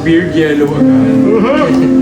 Beard yellow agad.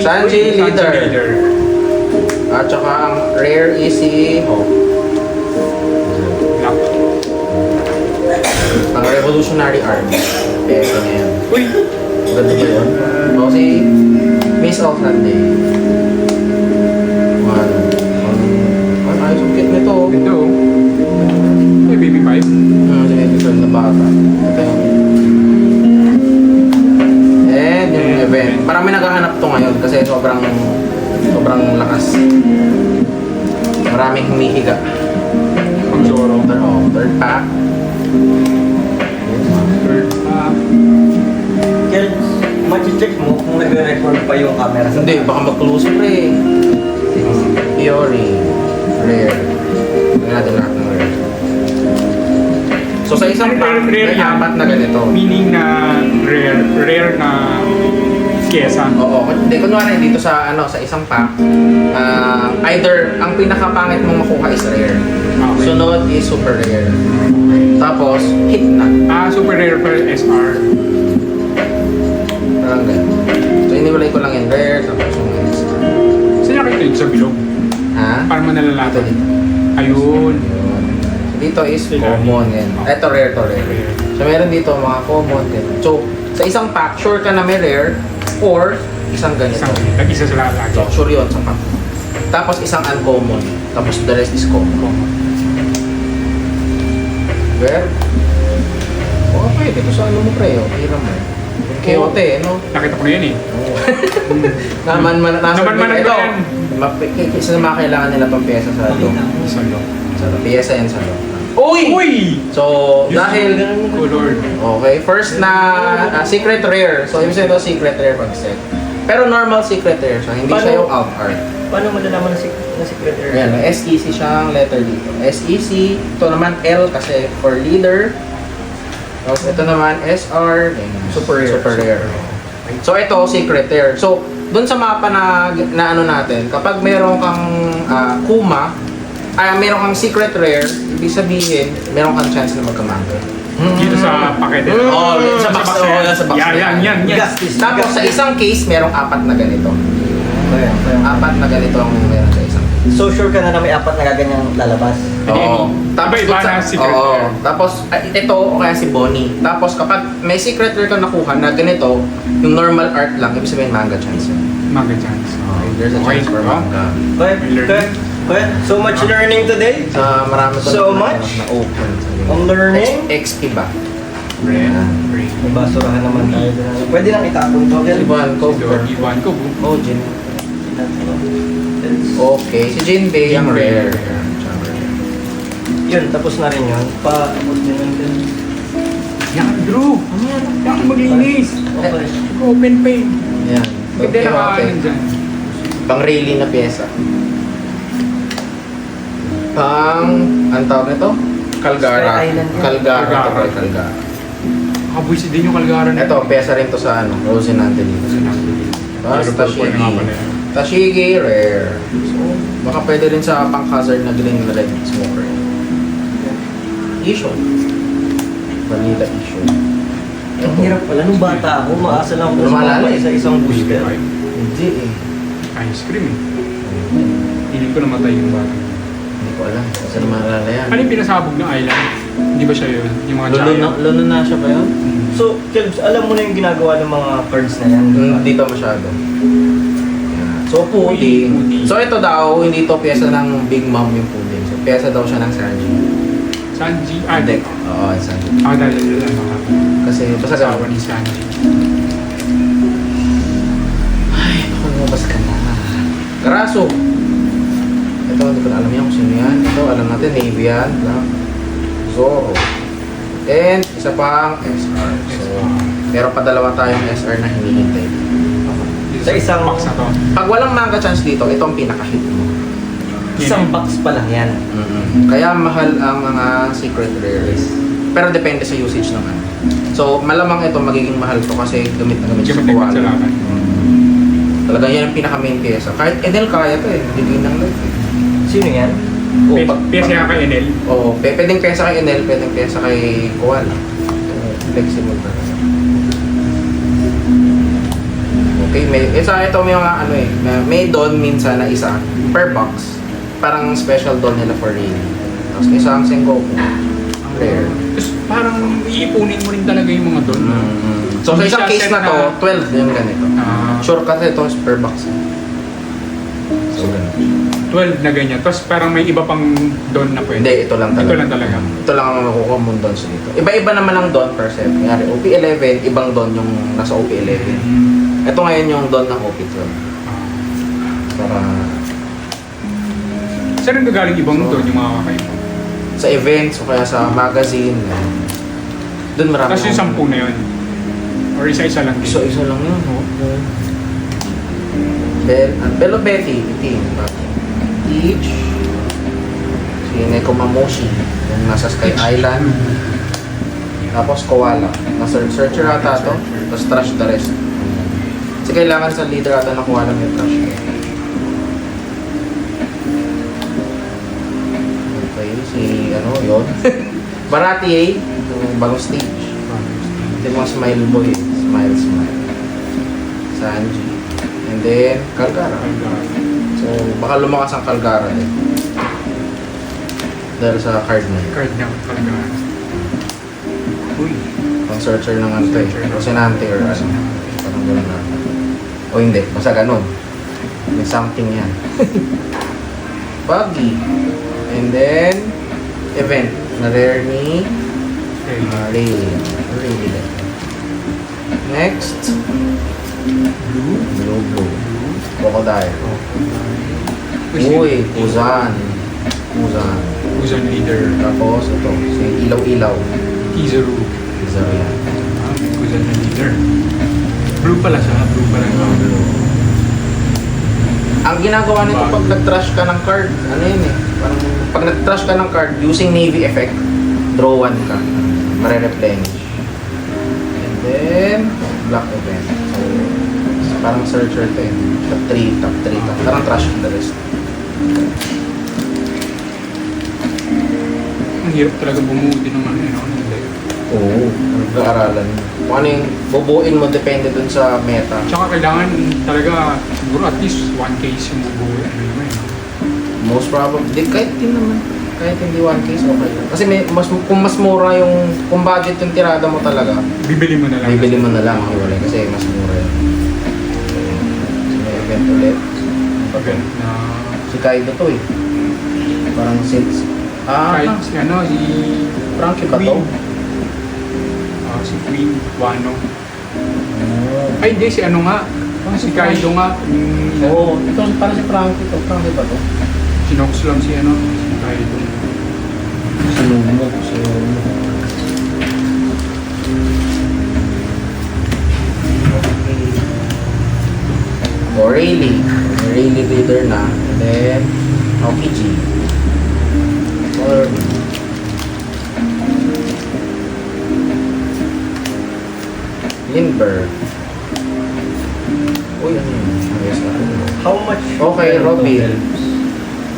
Sanji Leader. At saka ang rare is si Black. ang Revolutionary Army. Peso na yan. Uy! Ganda ba yun? O si Miss of Sunday. Ano ayos ang kit nito. Ito. May baby pipe. Si Baby Girl na bata. Ito yung yung event. Marami naghahanap to ngayon kasi sobrang lakas. Maraming humihiga. Pang Zoro. Third pack. Third pack. Kaya, mag-check mo kung nagre-record pa yung camera sa Hindi, baka mag-close pre. Theory. Rare. Tingnan natin lahat ng rare. So sa isang pack, may Rare yan. apat na ganito. Meaning na rare na kesa. Oo, hindi kunwari dito sa sa isang pack, either ang pinakapangit mong makuha is rare. Okay. Sunod is super rare. Tapos hit na. Super rare per SR. Parang ganun. So iniwalay ko lang yung rare tapos yung extra. Saan nakita yun sa bilog? Ha? Para Ito manalalaman. dito. Ayun. Yun. So dito is Sila. common yan. Ito rare to rare. So meron dito mga common ganun. So sa isang pack, sure ka na may rare or isang ganito. Isa sa lahat. So sure yun sa pack. Tapos isang uncommon. Tapos the rest is common. Where? Oo, pwede ko sa ano mo pre. Hira mo. Keote, no? Nakita ko na yan eh. Naman Naman ito. yan. Isa na mga kailangan nila pang pyesa sa loob. Sa loob. Sa pyesa yan sa loob. Uy! Uy! So, dahil... Oh Lord. Okay, first na secret rare. So, ibig sabihin ito secret rare pag set. Pero normal secret rare siya. Hindi siya yung alt art. Paano malalaman na secret area? Ayan, may SEC siyang letter dito. SEC. Ito naman L kasi for leader. Tapos ito naman SR. Super rare. Super rare. So, ito secret rare. So, dun sa mapa na ano natin, kapag meron kang Kuma, meron kang secret rare, ibig sabihin, meron kang chance na magkamangga. Dito sa packet. Oh, sa box. Oh, sa box. Yan. Tapos sa isang case, merong apat na ganito. Apat na ganito ang meron sa isang case. So sure ka na may apat na gaganyang lalabas? Oo. Tapos Iba-iba dun na secret oo. rare. Tapos ito o kaya si Bonnie. Tapos kapag may secret rare ka nakuha na ganito, yung normal art lang, ibig sabihin manga chance yun. Manga chance. Okay, there's a chance for manga. Kaya, Okay, so much learning today. Sa marami to So na, much? na open. On learning. XP ba? Red. Green. May basurahan naman tayo doon. Pwede lang itapon to. Ivan ko. Iwan ko. Oh, Jin. Okay, si Jinbei ang rare. Yun, tapos na rin yun. Paabot nyo lang din. Yan, Drew. Yan, maglinis. Okay. Open paint. Yan. Hindi Okay, na okay. kakain dyan. Pang really na pyesa. Pang, ang tawag nito? Calgara. Sky Island yan. Calgara. Calgara. Ito po, Calgara. Nakabuisit din yung kalgaran. Ito, pyesa rin to sa ano, Rosinante dito. Basta Tashigi. Tashigi, rare. So, baka pwede rin sa pang-hazard na green red smoker. Issue. Vanilla issue. Ang hirap pala. Nung bata ako, maasa lang ako Lumalala sumama eh. sa isang booster. Hindi eh. Ice cream eh. Hindi ko namatay yung bata. Hindi ko alam. Kasi naman alala yan. Ano yung pinasabog ng island? Hindi ba siya yun? Yung mga chaya? Lolo na siya ba yun? So, Kelbs, alam mo na yung ginagawa ng mga cards na yan. di ba? Hindi pa masyado. Yan. So, pudding. Pudding. So, ito daw, hindi to pyesa ng Big Mom yung pudding. So, pyesa daw siya ng Sanji. Sanji? Ah, Hindi. Oo, Sanji. dahil mga Kasi, basta asawa gawin. ni Sanji. Ay, naku, lumabas ka na. Karaso. Ito, hindi ko na alam yan kung sino yan. Ito, alam natin, Navy yan. Black. Zoro. And, isa pang SR. So, meron pa dalawa tayong SR na hinihintay. Sa isang- box na to. Pag walang manga chance dito, ito ang pinaka-hit mo. Isang box pa lang yan. Kaya mahal ang mga secret rares. Pero depende sa usage ng ano. So, malamang ito magiging mahal to kasi gamit na gamit sa Gamit na gamit sa kuwala. laban. Talaga yan ang pinaka-main pyesa. Kahit Enel kaya to eh. Bigay ng life eh. Sino yan? Oo, Piyasa ka kay Enel. Oo, pwedeng pyesa kay Enel, pwedeng pyesa kay Koala. Flexible pa. Okay, isa ito may mga ano eh. May don minsan na isa per box. Parang special don nila for rain. Tapos isang Sengoku. Rare. Tapos parang iipunin mo rin talaga yung mga doon. So sa isang case na to, 12 yung ganito. Sure kasi ito is per box. So, ganun. 12 na ganyan. Tapos parang may iba pang doon na pwede. Hindi, ito lang talaga. Ito lang talaga. Ito lang ang makukuha mong dons dito. Iba-iba naman ang don per set. Kanyari, OP11, ibang don yung nasa OP11. Ito ngayon yung don ng OP12. Para Saan ang gagaling ibang doon yung mga kakaiba? sa events o kaya sa magazine. Doon marami. Tapos yung 10 na yun. Or isa-isa lang din. Isa-isa lang yun, no? Bello Betty, itim. Peach. Si Nekomamushi, yung nasa Sky Island. Tapos Koala. Searcher ata to. Tapos Trash the rest. Kasi kailangan sa leader ata na Koala may trash. Okay, si ano yun? Baratier, yung bagong stage. Ito yung mga smile boy. Smile, smile. Sanji. And then, Calgara. So, baka lumakas ang Calgara eh. Dahil sa card na yun. Card na talaga. Uy. Pang searcher ng ano to eh. Rosinante or ano. Parang gano'n na. O hindi, basta ganun. May something yan. Buggy. And then, event. Na rare ni Rayleigh. Rayleigh. Next. Blue. Crocodile. Uy, Kuzan. Uzan leader. Tapos ito, si Ilaw-Ilaw. Kizaru. Isa yan. Uzan na leader. Blue pala siya. Blue pala. Ang ginagawa nito pag nag-trash ka ng card, ano yun eh, parang pag nag-trash ka ng card using Navy effect, draw 1 ka, mare-replenish. And then, black event. So, parang searcher to eh. Top 3. Parang trash the rest. Ang hirap talaga bumuti ng ano yun. Oo, nag-aaralan. Kung ano yung bubuin mo, depende dun sa meta. Tsaka kailangan talaga siguro at least 1 case yung bubuhay. Ano naman yun. Most probably, kahit din naman. Kahit hindi 1 case, okay lang. Kasi kung mas mura yung, kung budget yung tirada mo talaga, Bibili mo na lang. bibili mo na lang hiwalay kasi mas mura yun. So, may event ulit. Event na Si Kaido to eh. Parang since... Kahit si ano, si Frankie ba to? Queen. Si Queen Wano. Oh. Ay, hindi, si ano nga. Si Kaido nga. Oo, ito parang si Frankie to. Frankie ba to? Sinox lang si ano, si Kaido. Sinumo. O'Reilly. O'Reilly leader na. And then, Aokiji. Or... Lindbergh. Uy, ano yun? Ayos na. How much? Okay, Robin.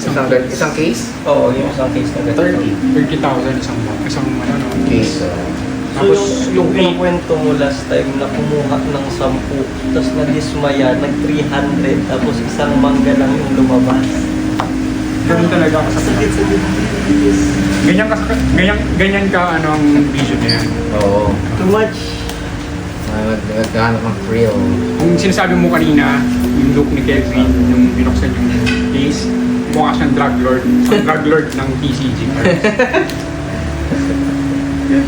helps? Isang case? Oo, yung isang case na ganito. 30 30,000 isang ano, no? case. So yung kwento mo last time na kumuha ng 10, tapos nadismaya, nag-300, tapos isang mangga lang yung lumabas. Ganun talaga ako sa Sakit. ganyan ka ano ang vision na yan. Oo. Too much. Nagkahanap ng thrill. Kung sinasabi mo kanina, yung look ni Kelvin, yung binuksan yung case, mukha siyang drug lord. Ang drug lord ng TCG.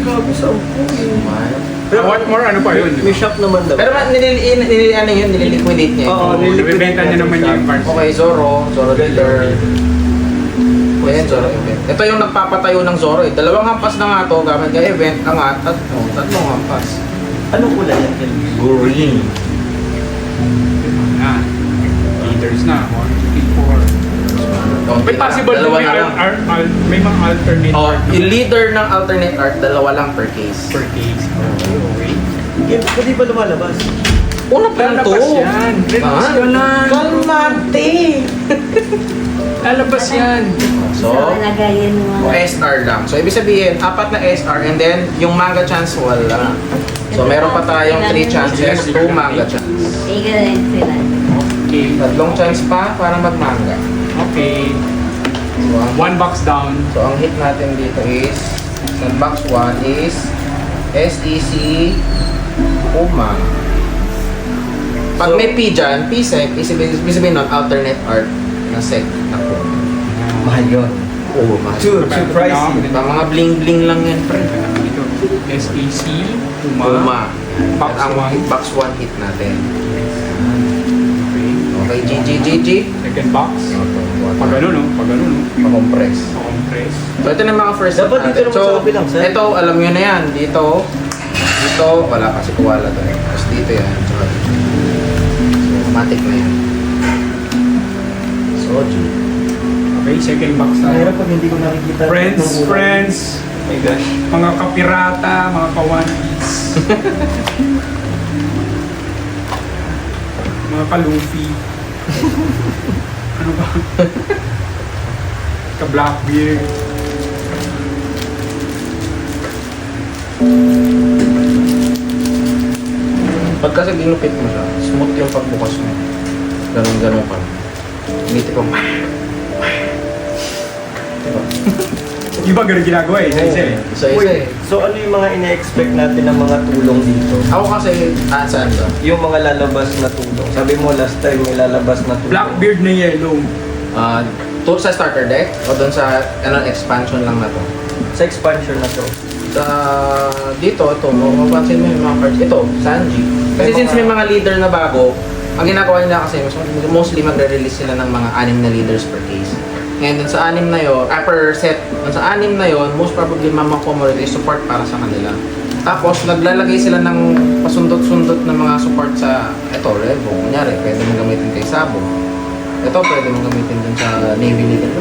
Gago sa upo. Pero what more, ano pa yun? May shop naman daw. Pero nililiquidate niya. Oo, Nilibenta niya naman niya yung cards. Okay, Zoro leader. Ayan, Zoro event. Ito yung nagpapatayo ng Zoro eh. Dalawang hampas na nga to, gamit ka event, angat, tatlong hampas. Anong kulay yan, Kelvin? Green. Na. Leaders na. 1, 2, 3, 4. May possible na Dalawa na lang. may mga alternate Oh, art yung leader ng alternate art, dalawa lang per case. per case. Okay. Pwede ba lumalabas? Una pa lang to. Lalabas yan. Relax ka lang. Kalmante. Lalabas yan. So, SR lang. So, ibig sabihin, 4 na SR and then yung manga chance wala. So, meron pa tayong 3 chances, 2 manga chance. Okay. Tatlong chance pa para mag-manga. Okay. So, ang, 1 box down. so, ang hit natin dito is, sa box 1 is SEC Uma. Pag may P dyan, P-sec, ibig sabihin nun, alternate art na sec na po. Mahal yun. Oo, mahal. Surprising. Mga bling-bling lang yan, pre. Dito. SAC. Uma. Uma. Box Ang one. box 1 hit natin. Okay. Okay, GG. Second box. Pag ano, no? Pag ano, no? Pa-compress. Compress. So, ito na yung mga first Dapat hit dito naman sa kabilang, sir. ito, alam nyo na yan. Dito, wala kasi kuwala to. Tapos dito yan. So, automatic na yan. So, G. Okay, second box Mahirap tayo. pag hindi ko nakikita. Friends. Oh my gosh. Mga kapirata, mga ka-one piece. mga ka-Luffy. Ano ba? Ka-Blackbeard. Pag kasi ginupit mo siya, smooth yung pagbukas mo. Ganun pa. Umiti ko. Diba? Iba ganun ginagawa eh, isa-isa eh. Isa-isa eh. So ano yung mga ina-expect natin ng mga tulong dito? Ako kasi, saan ba? Yung mga lalabas na tulong. Sabi mo last time may lalabas na tulong. Blackbeard na yellow. Sa starter deck o doon sa expansion lang na to? Sa expansion na to. Sa dito, ito, mapapansin mo yung mga cards. Ito, Sanji. Kasi since may mga leader na bago, ang ginagawa nila kasi, mostly magre-release sila ng mga 6 na leaders per case. And dun sa 6 na yun, per set, dun sa 6 na yun, most probably mamakuha mo rin support para sa kanila. Tapos, naglalagay sila ng pasundot-sundot na mga support sa, ito, Revo. Kunyari, pwede mong gamitin kay Sabo. Ito, pwede mong gamitin dun sa Navy Leader.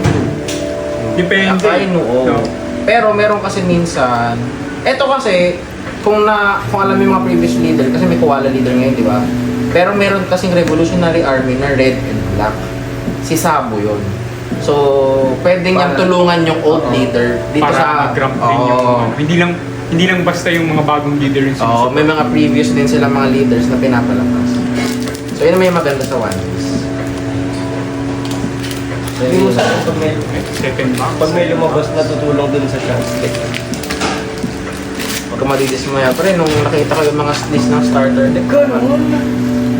Depende. Akainu, oo. No. Pero meron kasi minsan, eto kasi, kung alam mo yung mga previous leader, kasi may Koala leader ngayon, di ba? Pero meron kasing Revolutionary Army na red and black. Si Sabo yun. So, pwede niyang tulungan yung old leader dito Para sa... mag-ramp din yung Oo. hindi lang basta yung mga bagong leader yung Oo, may mga previous din silang mga leaders na pinapalakas. So, yun naman yung maganda sa One Piece. So, Hindi mo yun sa yun. pag may, second box. pag may lumabas na tutulong dun sa chance deck. Huwag ka madidismaya. Pero nung nakita ko yung mga list ng starter deck,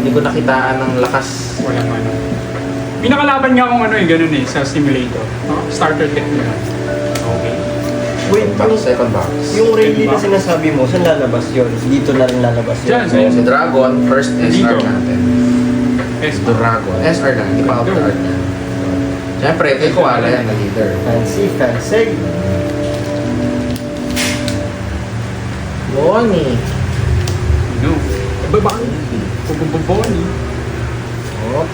hindi ko nakitaan ng lakas. Walang ano. Pinakalaban nga kung ano eh, ganun eh, sa simulator. Starter kit nila. Okay. Wait, Second box. yung rally na sinasabi mo, saan lalabas yun? Dito na rin lalabas Diyan, yun. sa Si Dragon, first SR Dito. natin. Dragon. SR na, hindi pa out Ito. art niya. Siyempre, kay Koala yan, na leader. Fancy. Bonnie. No. Babani. Bububoni. Oh,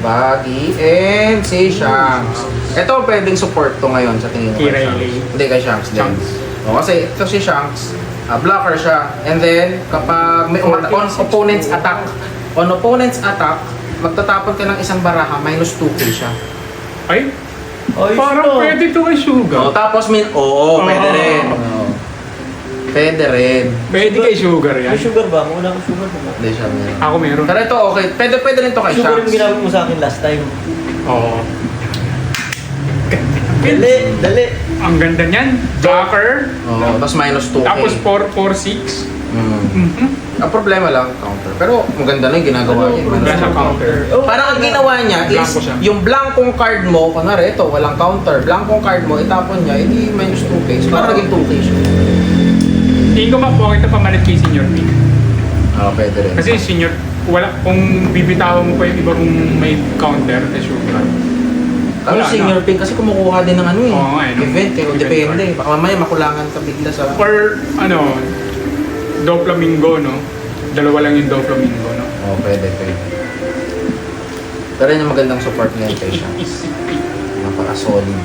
Baggy, and si Shanks. Ito pwedeng support to ngayon sa tingin ko. Kay kay Riley. Shanks. Hindi, kay Shanks din. Shanks. O, kasi ito si Shanks, blocker siya. And then, kapag may on opponent's attack, magtatapon ka ng isang baraha, minus 2k siya. Ay, Ay, parang pwede to kay Sugar. O, tapos pwede Oo. rin. Pwede rin. Pwede kay Sugar yan. May sugar ba? Wala akong sugar ba? Hindi siya meron. Ako meron. Pero ito, okay. Pwede rin to kay Sugar yung Shanks. ginamit mo sa akin last time. Oo. Dali. Ang ganda niyan. Blocker. Oo, tapos minus 2k. Tapos 4, 4, 6. Ang problema lang, counter. Pero maganda na yung ginagawa niya. Wala siyang counter. Oh, Parang ang ginawa niya is, Blanco siya. yung blankong card mo, kunwari ito, walang counter, blankong card mo, itapon niya, hindi minus 2k. So parang naging 2k siya. Tingin ko makuha kita pamalit kay Senior P. Pwede rin. Kasi Senior, kung bibitawan mo pa yung iba kung may counter kay Sugar. Kasi wala senior pink kasi kumukuha din ng ano eh. Oo nga eh, no? Event eh, o Event depende. Baka mamaya makulangan ka bigla sa... Or Doflamingo, no? Dalawa lang yung Doflamingo, no? Pwede. Pero yun yung magandang support niya kay siya. Napaka-solid.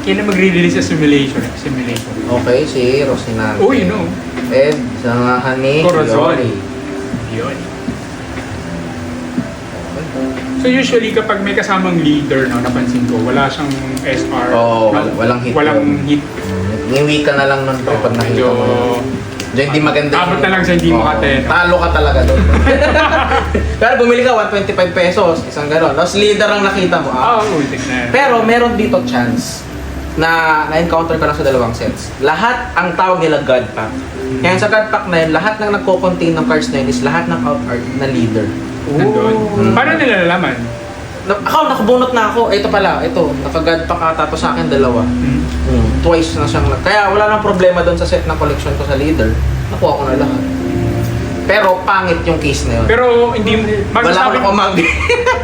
Kailan magre-release sa simulation? Okay, si Rosinante. Uy, no? Ed, samahan ni Corazon. Yori. Yun. So usually kapag may kasamang leader, no, napansin ko, wala siyang SR. Oo, walang hit Walang yun. hit. Niwi ka na lang nun pre, pag nakita Medyo... mo yun. Diyan hindi maganda. Abot na lang sa hindi Oo, makateno. Talo ka talaga doon. Pero bumili ka 125 pesos, isang gano'n. Tapos leader ang nakita mo. Ulitin na yan. Pero meron dito chance na na-encounter ka lang sa dalawang sets. Lahat ang tawag nila God Pack. Kaya sa God Pack na yun, lahat ng nagko-contain ng cards na yun is lahat ng out art na leader. Nandun. Paano nila nalaman? Ako, nakabunot na ako. Ito pala, naka-God Pack ata to sa akin dalawa. Twice na siyang kaya wala nang problema doon sa set na collection ko sa leader. Nakuha ko na lahat. Pero pangit yung case na yun. Pero hindi Wala ko na kumagi.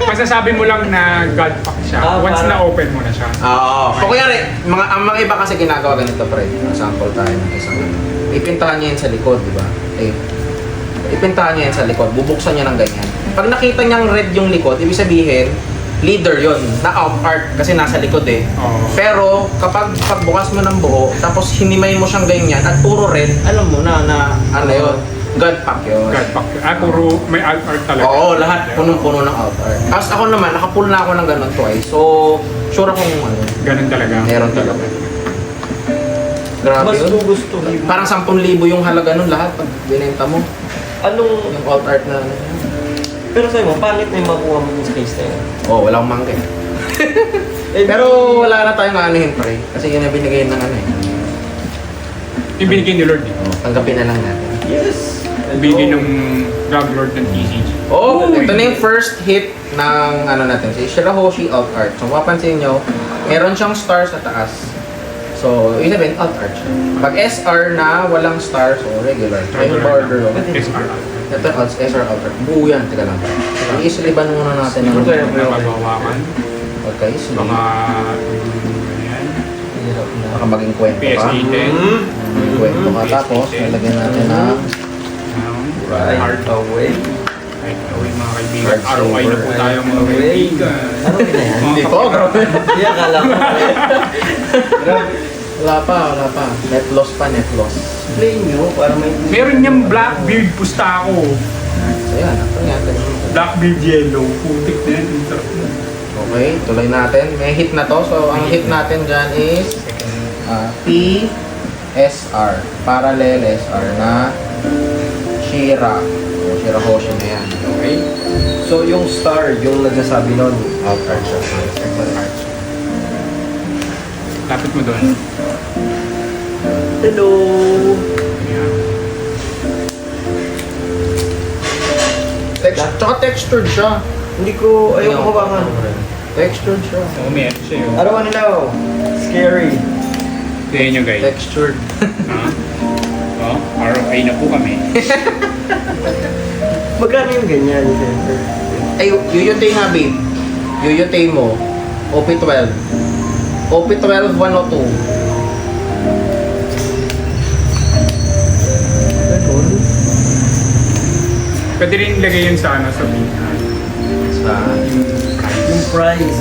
masasabi mo lang na God pack siya once para- na open mo na siya. Oo. So kunyari, ang mga iba kasi ginagawa ganito pre. Sample tayo ng isang ipintahan niya yan sa likod, di ba? Ipintahan niya yan sa likod. Bubuksan niya ng ganyan. Pag nakita niyang red yung likod, ibig sabihin, leader yon na out art kasi nasa likod eh. Oo. Pero kapag pagbukas mo ng buo, tapos hinimayin mo siyang ganyan at puro red, alam mo na ano yun, God pack yun. God pack. Puro may alt art talaga. Oo, lahat punong-puno ng out art. Tapos ako naman, nakapull na ako ng ganun twice. So, sure akong Ganun talaga. meron talaga. Grabe Mas yun. gusto. Parang 10,000 yung halaga nun lahat pag binenta mo. Anong... Yung out art na Pero sa'yo mo, pangit na yung makuha mo sa case na yun. wala akong mangke. Pero wala na tayong aanihin pre. Kasi yun yung binigay ng ano eh. Yung binigay ni Lord. Tanggapin na lang natin. Yes! Binigay ng Drug Lord ng TCG. Ito na yung first hit ng ano natin, si Shirahoshi Out Art. So, mapapansin nyo, meron siyang star sa taas. So, ibig sabihin, Out Art siya. Pag SR na walang star, so regular. Yung border. SR. Ito yung SR Out Art. Buo yan, teka lang. I-isliban muna natin ng Nababawakan. Okay, sleeve. Mga... Ayan. Hirap na. Baka maging kwento ka. PS8. Maging kwento ka. Tapos, nalagyan natin ng Right Hard away. Right away mga kaibigan. Hard ROI na po silver. tayo mga kaibigan. Ano na yan? Hindi ko, grabe. Hindi, akala ko. Grabe. Wala pa. Net loss pa, net loss. Play nyo para may... Meron niyang Blackbeard pusta ako. So, yan. Ito natin. Blackbeard yellow. Putik na yan. Ang sarap na. Okay, tuloy natin. May hit na to. So, ang hit natin dyan is PSR. Parallel SR na Shira. So, Shirahoshi na yan. Okay? So, yung star, yung nagsasabi nun. Out card siya. Lapit mo doon. Hello! Ayan. Tsaka textured siya. Hindi ko, ayaw ko hawakan. Textured siya. Oo, may ano siya yun. Arawan nila oh. Scary. Tignan nyo guys. Textured. Ha? Oh, RFA na po kami. Magkano yung ganyan, sensor? Ay, yuyutay nga, babe. Yuyutay mo. OP12. OP12 102. Ganun. Pwede rin ilagay yun sa ano, sa bihan. Sa... Yung price.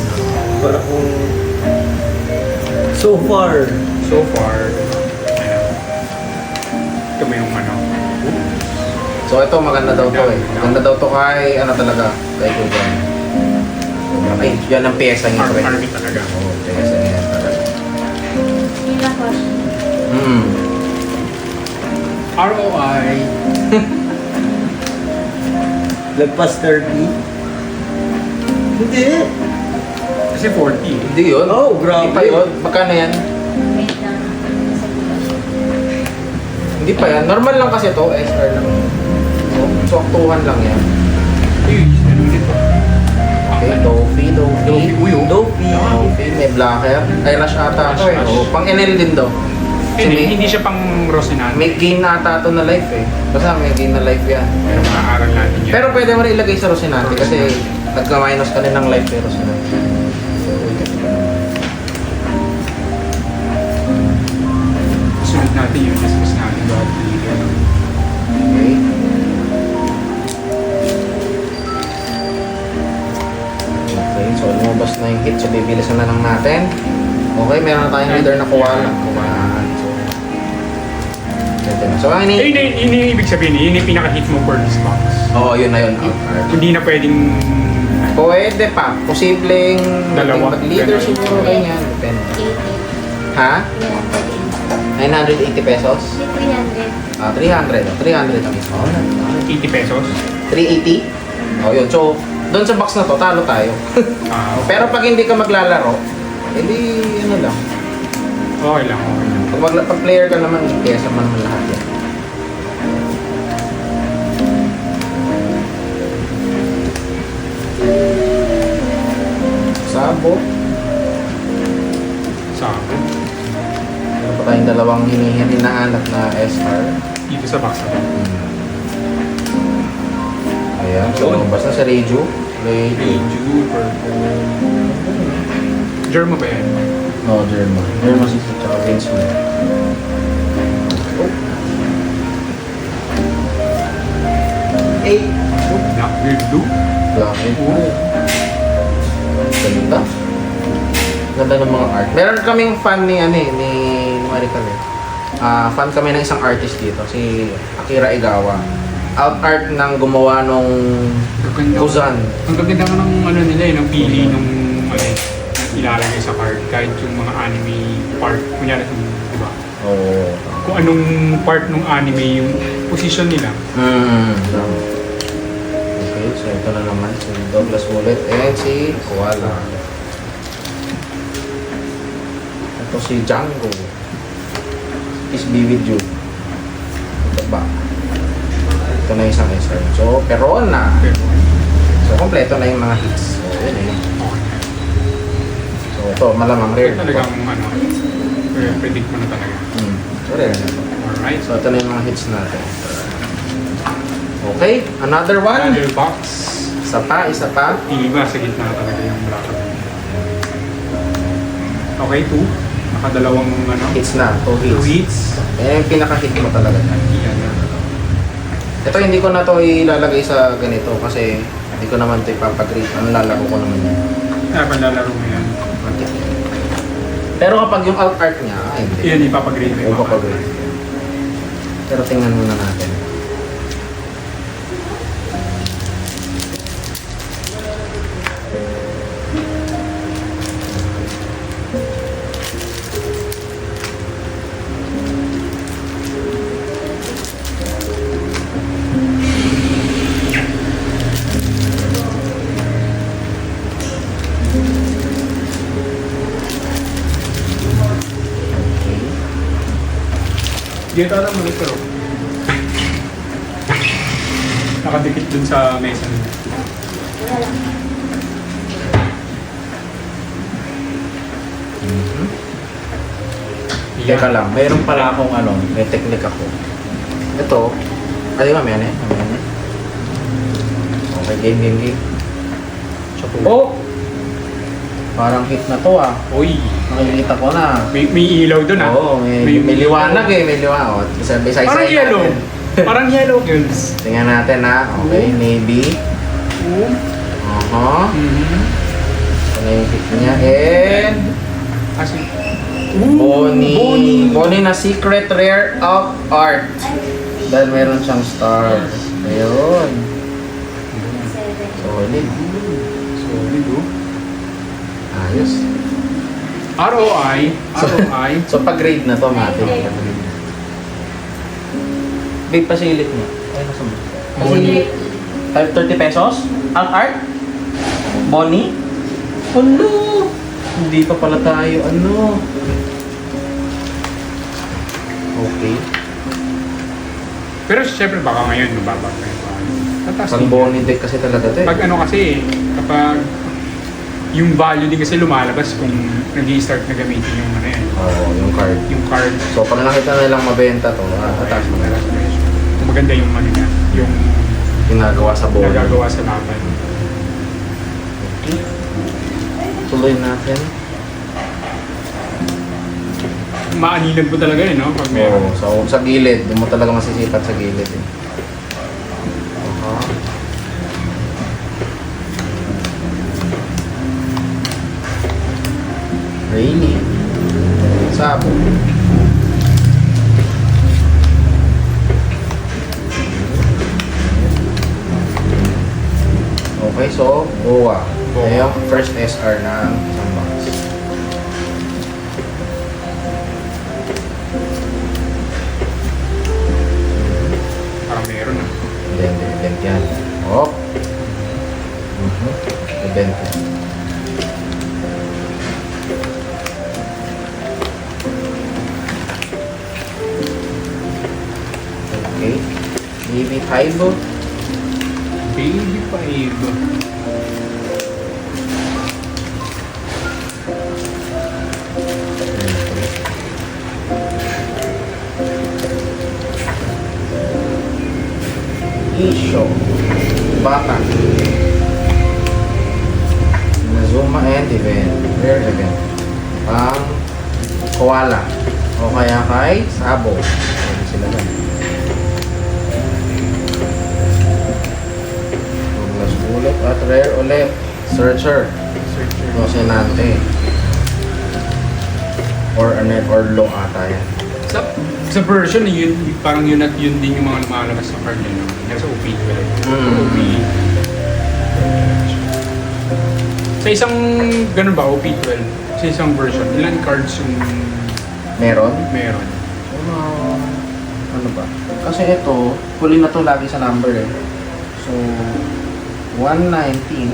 Para kung... So far. So far, ano, ito mo yung ano. So ito maganda daw to eh. Maganda daw to kay ano talaga, kay Kuya. Ay, yan ang pyesa niya pre. Army talaga. Oo, pyesa niya talaga. Ilang ko. ROI. Lagpas 30. Hindi. Kasi 40. Hindi yun. Oh, grabe. Hindi pa yun. Magkano yan? Wait lang. Hindi pa yan. Normal lang kasi to, SR lang. So, saktuhan lang yan. Uy, ano dito? Okay, Dofi. Uy, oh. Dofi. Dofi, may blacker. Ay, rush ata to eh. Rush. Oo, pang NL din daw. Kasi Hindi, may, hindi siya pang Rosinante. may gain na ata to na life eh. Basta may gain na life yan. Pero maaaral natin yan. Pero pwede mo rin ilagay sa Rosinante kasi nagka-minus ka rin ng life eh, Rosinante. Sunod natin yun. Discuss natin about Okay. Okay, so lumabas na yung kit. So bibilisan na lang natin. Okay, meron na tayong leader na koala. Koala. So ang Yun, ini... yun yung ibig sabihin, yun yung pinaka-hit mo for this box. Oo, yun na yun. Outcard. Hindi na pwedeng... Pwede pa. Posibleng Dalawa. mag-leader Ganun. siguro ganyan. Depende. 80. Ha? 300. 980 pesos? Hindi, 300. Ah, 300. 300 ang isa. Oh, 80 pesos. 380? Oh, yun. So, doon sa box na to, talo tayo. Ah, Pero pag hindi ka maglalaro, edi ano lang. okay lang, okay lang. Pag player ka naman, pyesa man naman lahat yan. Sabo. Sabo. Meron pa tayong dalawang hinahanap na SR. Dito sa box na to. Ayan. So, Yun. basta sa Reju. Reju. Reju, purple. Germa ba yan? No, German. German si tsaka Vince mo. Oh. 8. Black Beard Blue. Black and blue. Ganda. Ganda ng mga art. Meron kaming fan ni ni Marical eh. Fan kami ng isang artist dito, si Akira Igawa. Out art ng gumawa nung Kuzan. Ang gaganda nga ng ano nila eh, ng pili nung ano, ilalagay sa card. Kahit yung mga anime part. Kunyari yung, di ba? Oo. Kung anong part ng anime yung position nila. Okay, so ito na naman si Douglas Bullet and si Koala. Ito si Django. Is be with you. Ito ba? Ito na isang SR. So, Perona. Pero, So, kompleto na yung mga hits. So, yun eh. okay. So, ito, malamang rare. Ito talagang ano, predict mo na talaga. So, rare na ito. Alright. So, ito na yung mga hits natin. Okay, another one. Another box. Isa pa. Iba sa gitna talaga yung black. Okay, 2. Nakadalawang ano. Hits na, 2 2 hits. hits. Eh, yung pinaka-hit mo talaga. Yan. Ito, hindi ko na to ilalagay sa ganito kasi hindi ko naman ito ipapagrade. Ano lalaro ko naman yan. Palalaro mo yan. Pero kapag yung alt art niya, ay hindi. Yan, ipapagrade mo Huwag papagrade. Pero tingnan muna natin. Dito na monitor. Nakadikit dun sa mesa nila. Wala lang. Teka lang, mayroon pala akong ano, may technique ako. Ito, ay mamaya na. Okay, game. Oh! Parang hit na to ah. Uy, Nakikita ko na. may ilaw doon ah. Oo, may liwanag eh, may liwanag. Oh, isa Parang yellow. Parang yellow girls. Tingnan natin ha. Okay, navy. Ano yung hit niya? And Kasi, Bonnie na secret rare of art. Dahil meron siyang star. Ayun. Solid. solid oh. Ayos. ROI. So pag-grade na to, Mati. Big pasilit niya. Ay, nasa mo? Bonnie. 530 pesos? Ang art? Bonnie? Hello! Hindi pa pala tayo, ano? Okay. Pero syempre baka ngayon mababa pa yung tataas Pang din. Bonnie deck kasi talaga to eh. Pag ano kasi, kapag yung value din kasi lumalabas kung nag-i-start na gamitin yung ano yan, Oo, yung card. yung card. So pag nakita nilang mabenta to, tataas mo na. Kung maganda yung ano niya, yung Ginagawa sa Bonnie. nagagawa sa laban. Okay. Tuloy natin. Maanilag mo talaga no? Pag meron. Oo, so sa gilid, doon mo talaga masisipat sa gilid eh. Really? Sabo. Okay, so Boa. Boa. Ito yung first SR ng isang box. Parang meron ah. Event yan. Oh. Event yan. Okay. Maybe 5. Baby 5. Isyo. Bata. Nazuma and event. Rare event. Pang koala. O kaya kay Sabo. Pwede sila dyan. Douglas ulit at rare ulit. Searcher. Searcher. Rosinante. Or ano or low ata yan. Sa version, yun, parang yun at yun din yung mga lumalabas sa card yun. No? Nasa OP12. OP. Sa isang, ganun ba, OP12? Sa isang version, ilan cards yung Meron? meron? Ano ba? Kasi ito, huli na to lagi sa number eh. So, 119.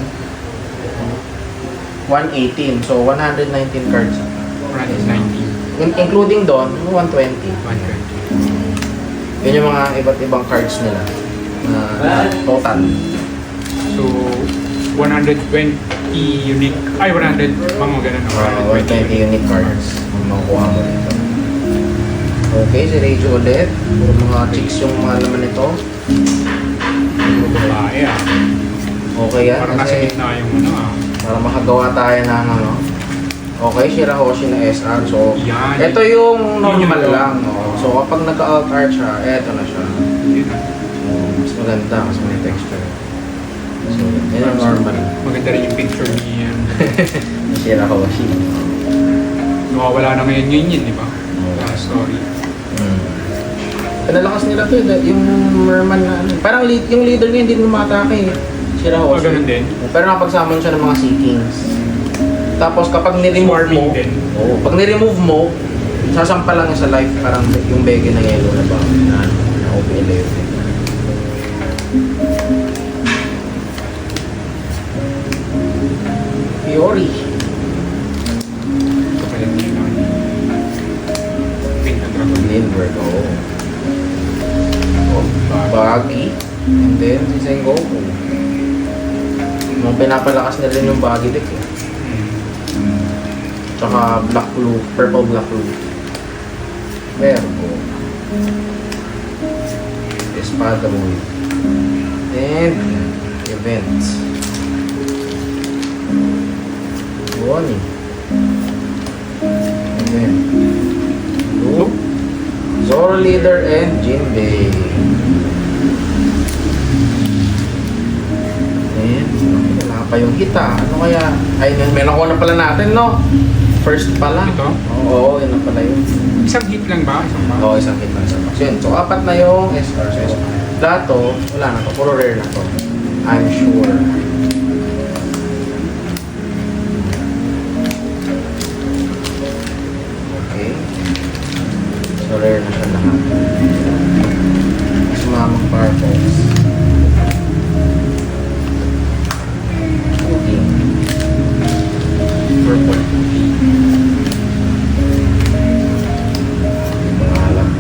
118. So, 119 cards. 190. Including doon, 120. 120. Yun yung mga iba't ibang cards nila. Na total. So, 120 unique, ay 100, mga ganun. 120 unique cards. Ang makuha mo dito. Okay, si Rachel ulit. Puro mga chicks yung mga naman ito. Babae ah. Okay yan. Parang nasa Kasi gitna yung ano ah. para makagawa tayo ng ano. Okay, Shirahoshi na SR. So, Yan. ito yung normal Yun yung lang. No? So, kapag naka-alt art siya, eto na siya. Yun ah. So, mas maganda kasi may texture. So, yun yung normal. Maganda rin yung picture niya. Shirahoshi. Nawawala na ngayon yun, di ba? Story. Pinalakas nila to, yung merman na ano. Parang yung leader niya hindi lumatake eh. Shirahoshi. Ganun din. Pero nakapag-summon siya ng mga Sea Kings. Tapos kapag ni-remove mo, Swarming din. pag ni-remove mo, sasampa lang niya sa life, parang yung bege na yellow na ba, na OP11. Fiori. Kapalit niya na. Pink na dragon. Lindbergh, Baggy. And then, si Sengoku. Nung pinapalakas na rin yung Baggy deck eh. Tsaka black blue, purple black blue. Verbo. Espada boy. And events. Bonnie. Event. Blue. Zoro Leader and Jinbei. And wala pa yung hita. Ano kaya? Ay, may nakuha na pala natin, no? First pala. Ito? Oo, yun na pala yun. Isang hit lang ba? Isang ba? Oo, isang hit lang sa box. Yun. So, apat na yung SR. So, lahat to, wala na to. Puro rare na to. I'm sure. Okay. So, rare na siya lahat. Sumamang purples. Okay. Purple.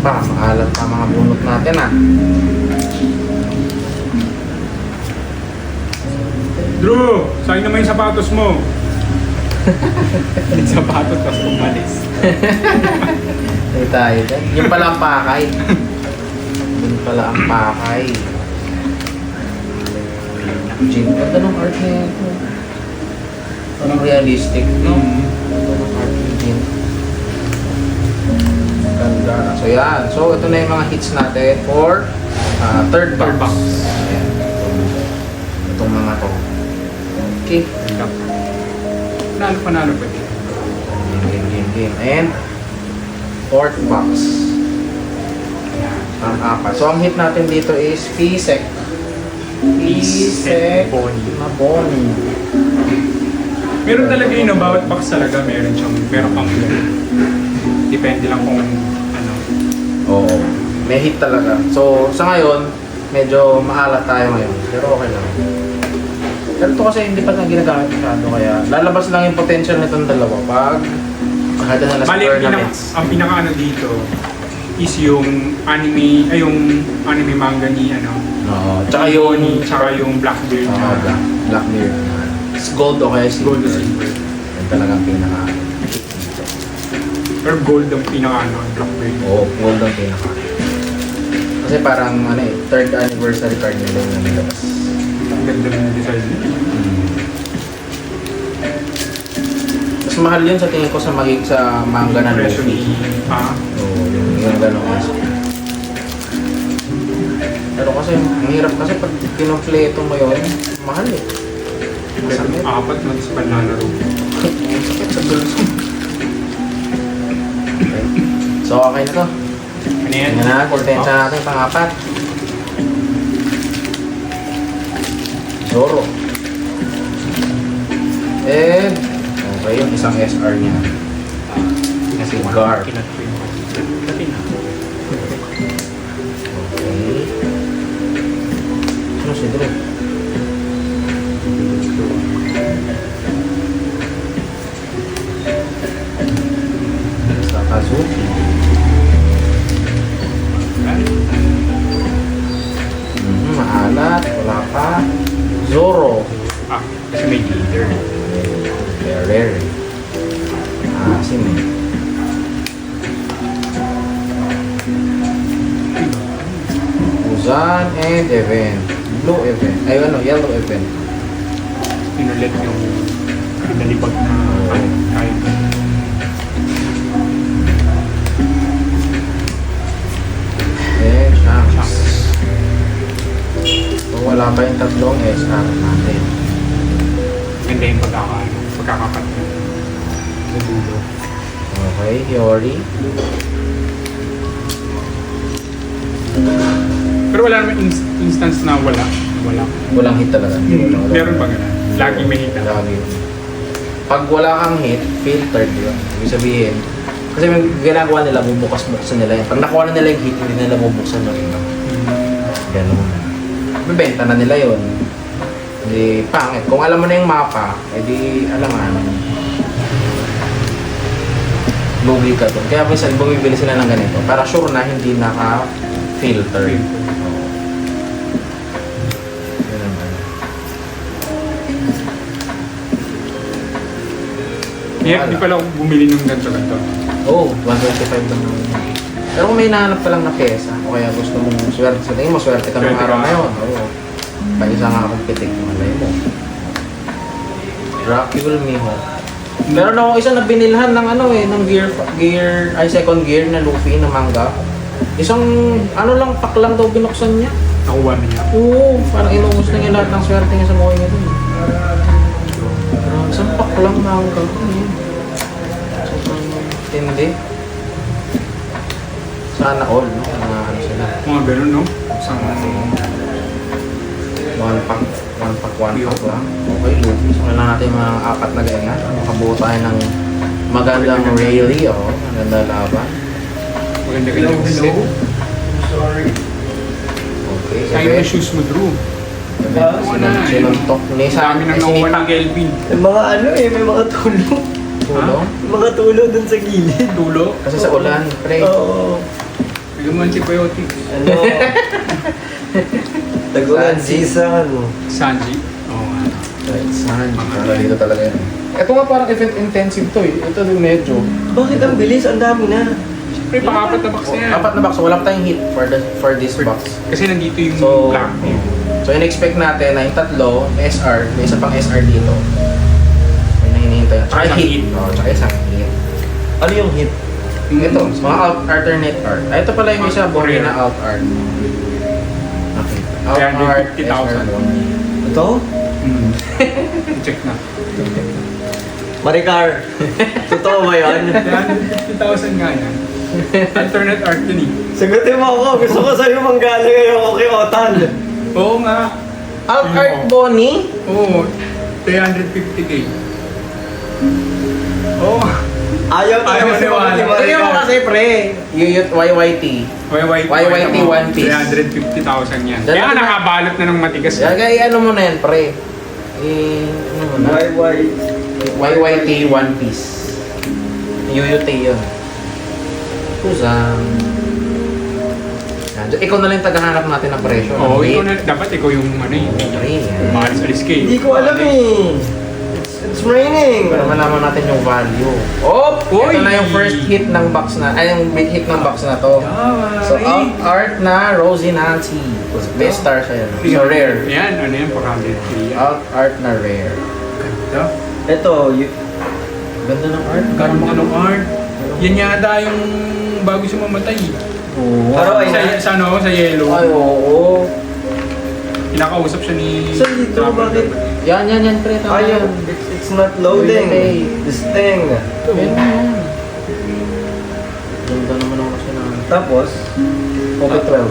Maalat pa mga bunot natin ah. Drew, sa'yo naman yung sapatos mo. Yung sapatos, tapos umalis. Ay tayo dyan. Yung pala ang pakay. Yung pala ang pakay. Jin, ganda ng art na ito. Parang realistic, no? Ganda ng art ni Jin. Ganda na. So yan. So ito na yung mga hits natin for third box. Third box. Ayan. Itong mga to. Okay. Panalo pa din. Game. And fourth box. Ang apat. So ang hit natin dito is P-Sec. P-Sec na Bonnie. Meron talaga yun, no? Bawat box talaga meron kang depende lang kung ano. Oo. May hit talaga. So sa ngayon, medyo maalat tayo ngayon. Pero okay lang. Pero ito kasi hindi pa na ginagamit masyado, kaya lalabas lang yung potential nitong dalawa pag kada na Bali, tournaments. ang pinaka ano dito is yung anime manga ni ano. Oo. Tsaka yun, Tsaka yung Blackbeard na Blackbeard. It's gold o kaya silver. gold to silver. Yan talagang pinaka. Or gold ang pinaka ano, Blackbeard. Oo, gold ang pinaka. Kasi parang ano eh, third anniversary card nila yung nilabas. Ang ganda ng design niya. Mas mahal yun sa tingin ko sa manga na Presyo Luffy. ni Oo, yung gano'n kasi. Pero kasi, ang hirap kasi pag kinumpleto mo yun, mahal eh. Masakit. Apat na sa panlalaro. Masakit sa bulso. Okay. So, okay na to. Ano yan? Tingnan na, portensya natin pang-apat. Zoro. And, okay, yung isang SR niya. Si Garp. Kinat ko yung dati na. Okay. Ano si Drew? Sakazuki. Maalat. Wala pa. Zoro. Kasi may leader. Ferrer. Si May. Uzan and event. Blue event. Ay, ano, yellow event. Pinulit yung pinalipag na kahit And Shanks. Shanks. So, wala pa yung tatlong SR natin. ganda yung pagkakapat niya. Sa dulo. Okay, Hiyori. Pero wala naman instance na wala. Wala. Walang hit talaga. Wala. Meron ba gano'n? Laging may hit talaga. Lagi. Pag wala kang hit, filtered yun. Ibig sabihin, kasi may ginagawa nila, bubukas-buksan nila yun. Pag nakuha na nila yung hit, hindi nila bubuksan yung iba. Ganun. Bibenta na nila yun. Hindi, pangit. Kung alam mo na yung mapa, edi alangan. Lugi ka doon. Kaya minsan bumibili sila ng ganito para sure na hindi naka-filter. Oo. Yun naman. Di pala ako bumili ng ganito. Oo, 125 lang naman. Pero kung may hinahanap ka lang na pyesa, o kaya gusto mong swerte, sa tingin mo swerte ka ng Swerte araw ka. na yun. Oo. Paisa nga akong pitik, malay mo. Dracul Miho. Meron ako isa na binilhan ng ano eh, ng second gear na Luffy na manga. Isang ano lang, pack lang daw binuksan niya. Nakuha na niya. Oo, parang inuubos na niya lahat ng swerte niya sa buhay niya dun. Isang pack lang manga. Hindi. Sana all, no? Ano sila. Mga ganun, no? Sa One pack lang. Okay, Luffy. So, kailangan natin yung mga apat na ganyan. Makabuo tayo ng magandang rally, oh. Maganda laban. maganda yung set. Sorry. Okay, Sa'yo na shoes mo, Drew. Sinuntok ni Sa amin ang nakuha ng Kelvin. May mga ano eh, may mga tulo. Tulong. May mga tulo dun sa gilid. Tulo. Kasi sa ulan, pre. Oo. Bigyan mo antibiotics. Ano? Tagulan Sanji. season. Sanji. Oo nga. Right, saan? Para dito talaga yun. Ito nga parang event intensive to eh. Ito din medyo. Bakit ang bilis? Ang dami na. Siyempre, pang-apat na box na yan. Apat na box, so wala pa tayong hit for this box. Kasi nandito yung So, black. so in-expect natin na yung tatlo, SR, may isa pang SR dito. May nahinihintay. Tsaka Tsaka hit. hit. Oo, tsaka isang hit. Ano yung hit? Ito, mga alternate art. Ah, ito pala yung isa, Bori na alt art. Okay. Alt art, 350,000. SR. Ito? Hmm. Check na. Maricar. Totoo ba yun? 350,000 nga yan. Alternate art yun eh. Sagutin mo ako. Gusto ko sa'yo manggaling ngayon. Okay, Otan. Oo nga. Alt art Bonnie? Oo. 350k. Oo. Ayaw ko Ayaw naman maniwala. ni Tingnan mo Maricar. kasi pre, Yuyut YYT. YYT One Piece. 350,000 yan. Dalawa Kaya na- nakabalot na ng matigas. Kaya ano mo na yan pre? Ano mo na? YYT One Piece. Yuyut yun. Kusang. Yan. Ikaw na lang yung tagahanap natin ng presyo. Oo, Ng ikaw hit. na, dapat ikaw yung ano eh. Yan. Maalis-alis ka eh. Hindi ko alam eh. It's raining. Para malaman natin yung value. Oh! Uy! Ito na yung first hit ng box na, ay yung big hit ng box na to. So, alt art na Rosie Nancy. Best star siya yun. So, rare. Yan, ano yan, paka-100k. Alt art na rare. Ganda. Ito, Ganda ng art. Ganda ng art. Yan yata yung bago siya mamatay. Oo. Pero ay- Sa ano, sa yellow. Ay, oo. Kinakausap siya ni... Saan dito? Bakit? Yan, pre. Tama Ayaw. yan. It's not loading. Okay. This thing. Yan, yan. Ganda naman ako kasi na. Tapos, Okay, 12.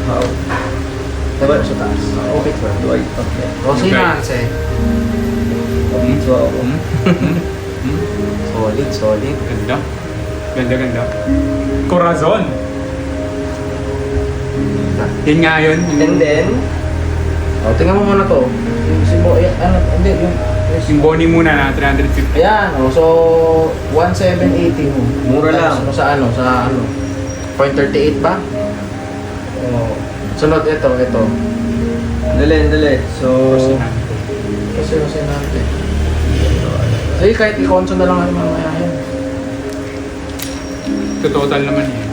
how? Diba sa taas? Okay, 12. Do I? Okay. Rosie Okay. Nancy. So, ako. Solid. Ganda. Ganda. Corazon. Yan nga yun. And then, Oh, tingnan mo muna to. Yung si Bo, ano, hindi, Yung Bonnie muna na 350. ayan, oh, so 1,780 mo. Mura lang. Tapos mo sa ano, 0.38 ba? oh, Sunod, ito. dali. So, Kasi natin. Sige, kahit i-conso na lang natin mamaya yan. Ito total naman eh.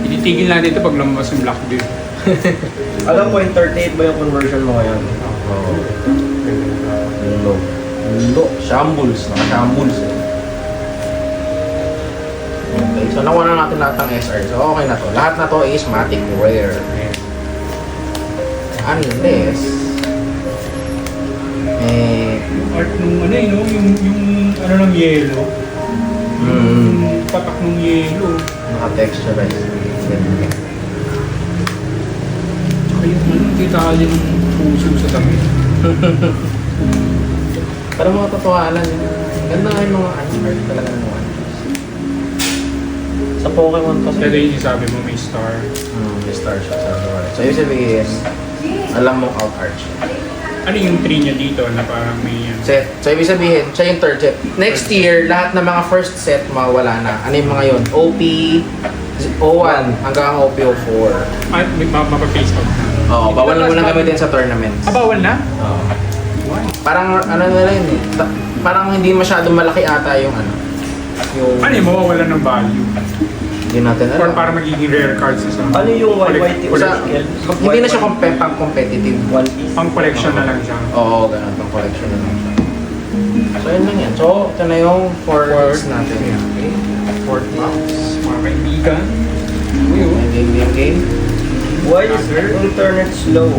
Ititigil natin ito pag lumabas yung Blackbeard. alam mo, 38 ba yung conversion mo ngayon? Oo. Lundo. Shambles. Naka-shambles. Okay, so nakuha na natin lahat ng SR. So okay na to. Lahat na to is Matic Rare. Unless Yung art nung ano eh, no? Yung ano ng yellow. Yung patak ng yellow. naka-texturize. Tsaka yung ano, detalye ng puso sa damit. Pero mga totohanan yun. Ganda nga yung mga art talaga ng One Piece. Sa Pokemon kasi. Kaya yung sabi mo may star. May star siya sa door. So yung sabihin, alam mong alt art siya. Ano yung tree niya dito na parang may... Set. So ibig sabihin, siya yung third set. Next year, lahat ng mga first set mawala na. Ano yung mga yun? OP 01 hanggang OP 04. May mapa-face out na. Oo, bawal na muna gamitin sa tournaments. Bawal na? Oo. Why? Parang ano na rin eh. Parang hindi masyadong malaki ata yung ano. Yung Ano yung mawawala ng value? hindi natin Or alam. para magiging rare cards sa Ano yung white Sa- hindi na siya pang competitive. One piece? pang collection na lang siya. Oo, ganun. Pang collection na lang siya. So, yun lang yan. So, ito na yung 4 hits natin. Okay. Fourth box. Mga kaibigan. Uy, oh. Game. Why is internet slow?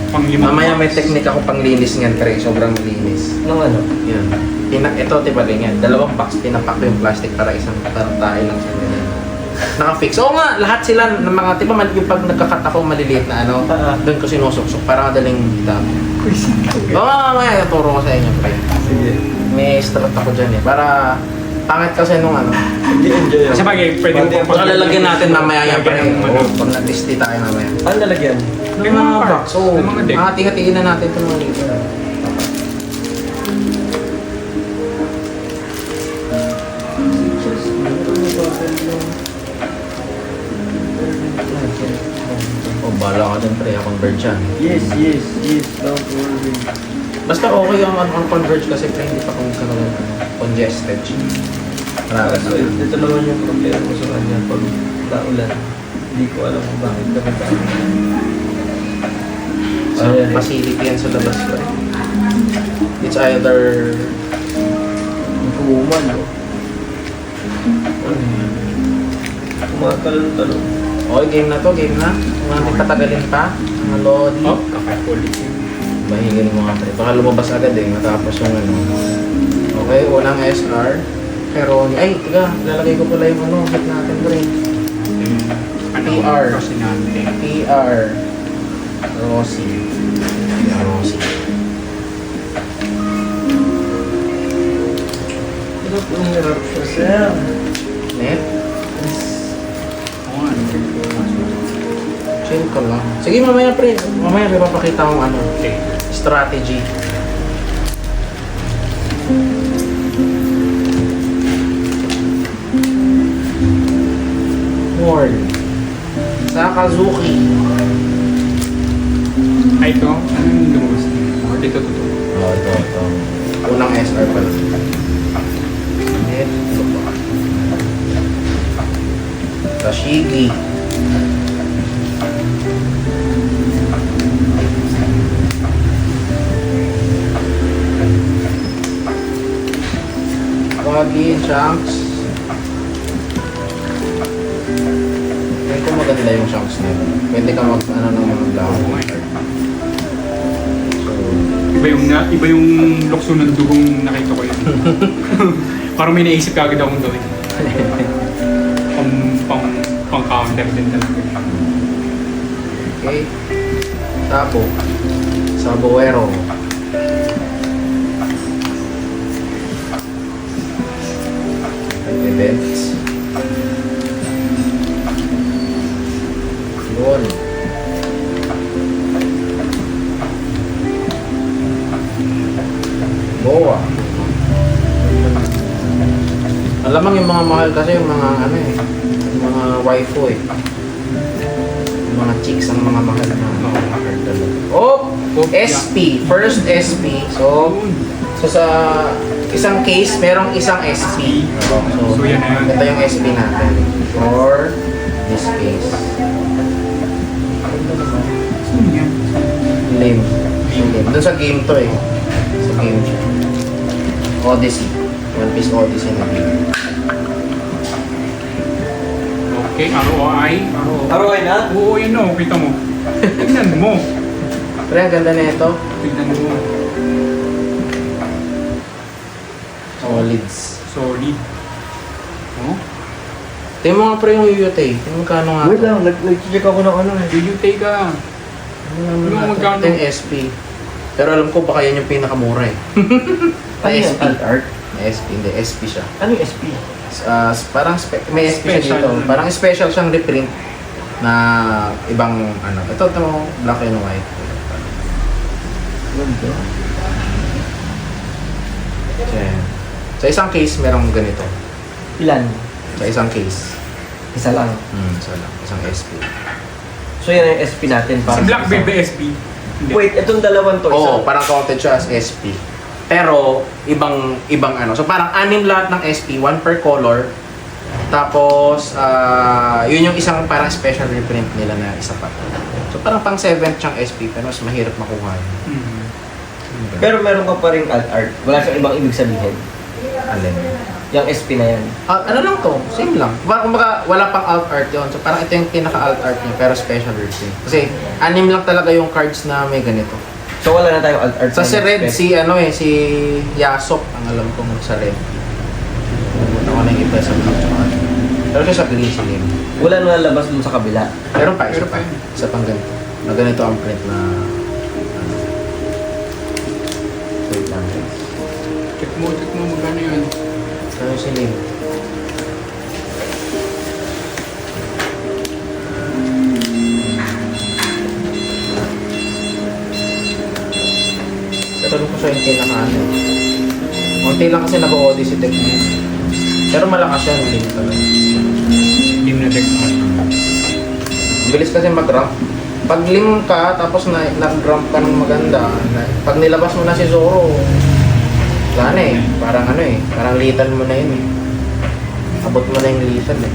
Pang limang Mamaya may box. technique ako pang linis niyan, pre. Sobrang linis. Ng ano? Yan. Ito, diba rin yan. 2 box, pinapak ko yung plastic para isang tayo lang siya. Naka-fix. Oo nga, lahat sila ng mga, diba yung pag nagkakat ako maliliit na ano, doon ko sinusuksok para madaling itap. Oo nga, mamaya turo ko sa inyo, pre. Sige. May strat ako dyan eh, para pangit kasi nung ano. Hindi enjoy Sa bagay, pwede mo Pwede- Baka lalagyan natin mamaya yan, pre. Lagyan ng Oo, ano. pag nag-listi tayo mamaya. Ano lalagyan? Ng mga box, oo. Ng mga deck. Hati-hatiin na natin ito mga dito. Oh, bala ka dyan, pre. Converge yan. Yes, don't worry. Basta okay yung on-converge kasi pre, hindi pa kung karoon congested. Marami So, ito naman yung problema ko sa kanya pag naulan. Hindi ko alam kung bakit kami tayo. facility yan sa labas pre. It's either Kuman, no? Kumatalon-talon. okay, game na to, game na. Kung natin patagalin pa, mga lodi. Oh, kakakulit. Bahigin mo nga pre. Baka lumabas agad eh, matapos yung ano. Okay, unang SR. Pero, ay, tiga, lalagay ko pala yung ano, hit natin pre. PR. Kasi natin. PR. Rossi. PR Rossi. Hirap ang hirap siya, sir. Net. Oo nga, Chill ka lang. Sige, mamaya pre. Mamaya may papakita akong ano, okay. strategy. Horn. Sakazuki. Ay, ito. Ano yung lumabas niya? Or dito, ito. Oh, ito. Unang SR pala. Net. Tashigi. Wagi, Shanks. Ngayon ko maganda yung Shanks nila. Pwede ka mag ano ng mga black. Oo nga. So, Iba yung lukso ng dugong nakita ko yun. Parang may naisip ka agad akong gawin. Pang counter din talaga. okay. Sabo. Saboero. Events. Yun. Boa. Alamang yung mga mahal kasi yung mga ano eh, yung mga waifu eh. Yung mga chicks ang mga mahal na mahal talaga. Oh! SP. First SP. So sa isang case, merong isang SP. So, yan na yun. Ito yung SP natin. For this case. Sino yan? Lame. Doon sa game to eh. Sa game siya. Odyssey. One Piece Odyssey na game. Okay, ROI. Aroy na? Oo, yun o. Kita mo. Tignan mo. Pero ang ganda na ito. Tignan mo. Solids. Solid. Oh? Tingnan mo nga pre yung Yuyutei. Tingnan mo kano nga. Wait lang, nag-check ako ng ano eh. Do you take a... Ano Yung magkano? Ito yung SP. Pero alam ko baka yan yung pinakamura eh. Ano yan? SP. Art? SP, hindi. SP siya. Ano yung SP? Parang may SP siya Special. dito. Parang special siyang reprint na ibang ano. Ito black and white. Ganda. Yan. Sa isang case, merong ganito. Ilan? Sa isang case. Isa lang. Isa lang. Isang SP. So yan yung SP natin para Si Blackbeard sa ba SP? Hindi. Wait, itong dalawang to, Oo, isa. parang counted siya as SP. Pero, ibang ano. So, parang 6 lahat ng SP, 1 per color. Tapos, yun yung isang parang special reprint nila na isa pa. So, parang pang 7th siyang SP, pero mas mahirap makuha yun. Mhm. Pero meron ka pa rin alt art. Wala siyang ibang ibig sabihin. Alin? Yung SP na yan. Ano lang to? Same lang. Parang kumbaga, wala pang alt art yun. So, parang ito yung pinaka-alt art niya, pero special reprint. Kasi, 6 lang talaga yung cards na may ganito. So wala na tayong alt art. Sa na si Red, expect. si Yasop, ang alam ko sa Red. Pumunta ko na yung iba sa black tsaka. Pero siya sa green si Lim. Wala na labas dun sa kabila. Meron pa, isa Meron pa. pa yun. Isa pang ganito. Na ganito ang print na... ano. Wait lang guys. Check mo magkano yun. Ano si Lim? Tatanong ko siya yung pinaka-ano. Unti lang kasi nag-o-odyssey si Technique. Pero malakas yan, Lim talaga. Lim na deck naman. Ang bilis kasi mag-ramp. Pag lim ka, tapos nag-ramp ka ng maganda, pag nilabas mo na si Zoro, wala na eh. Parang ano eh, parang litan mo na yun eh. Abot mo na yung litan eh.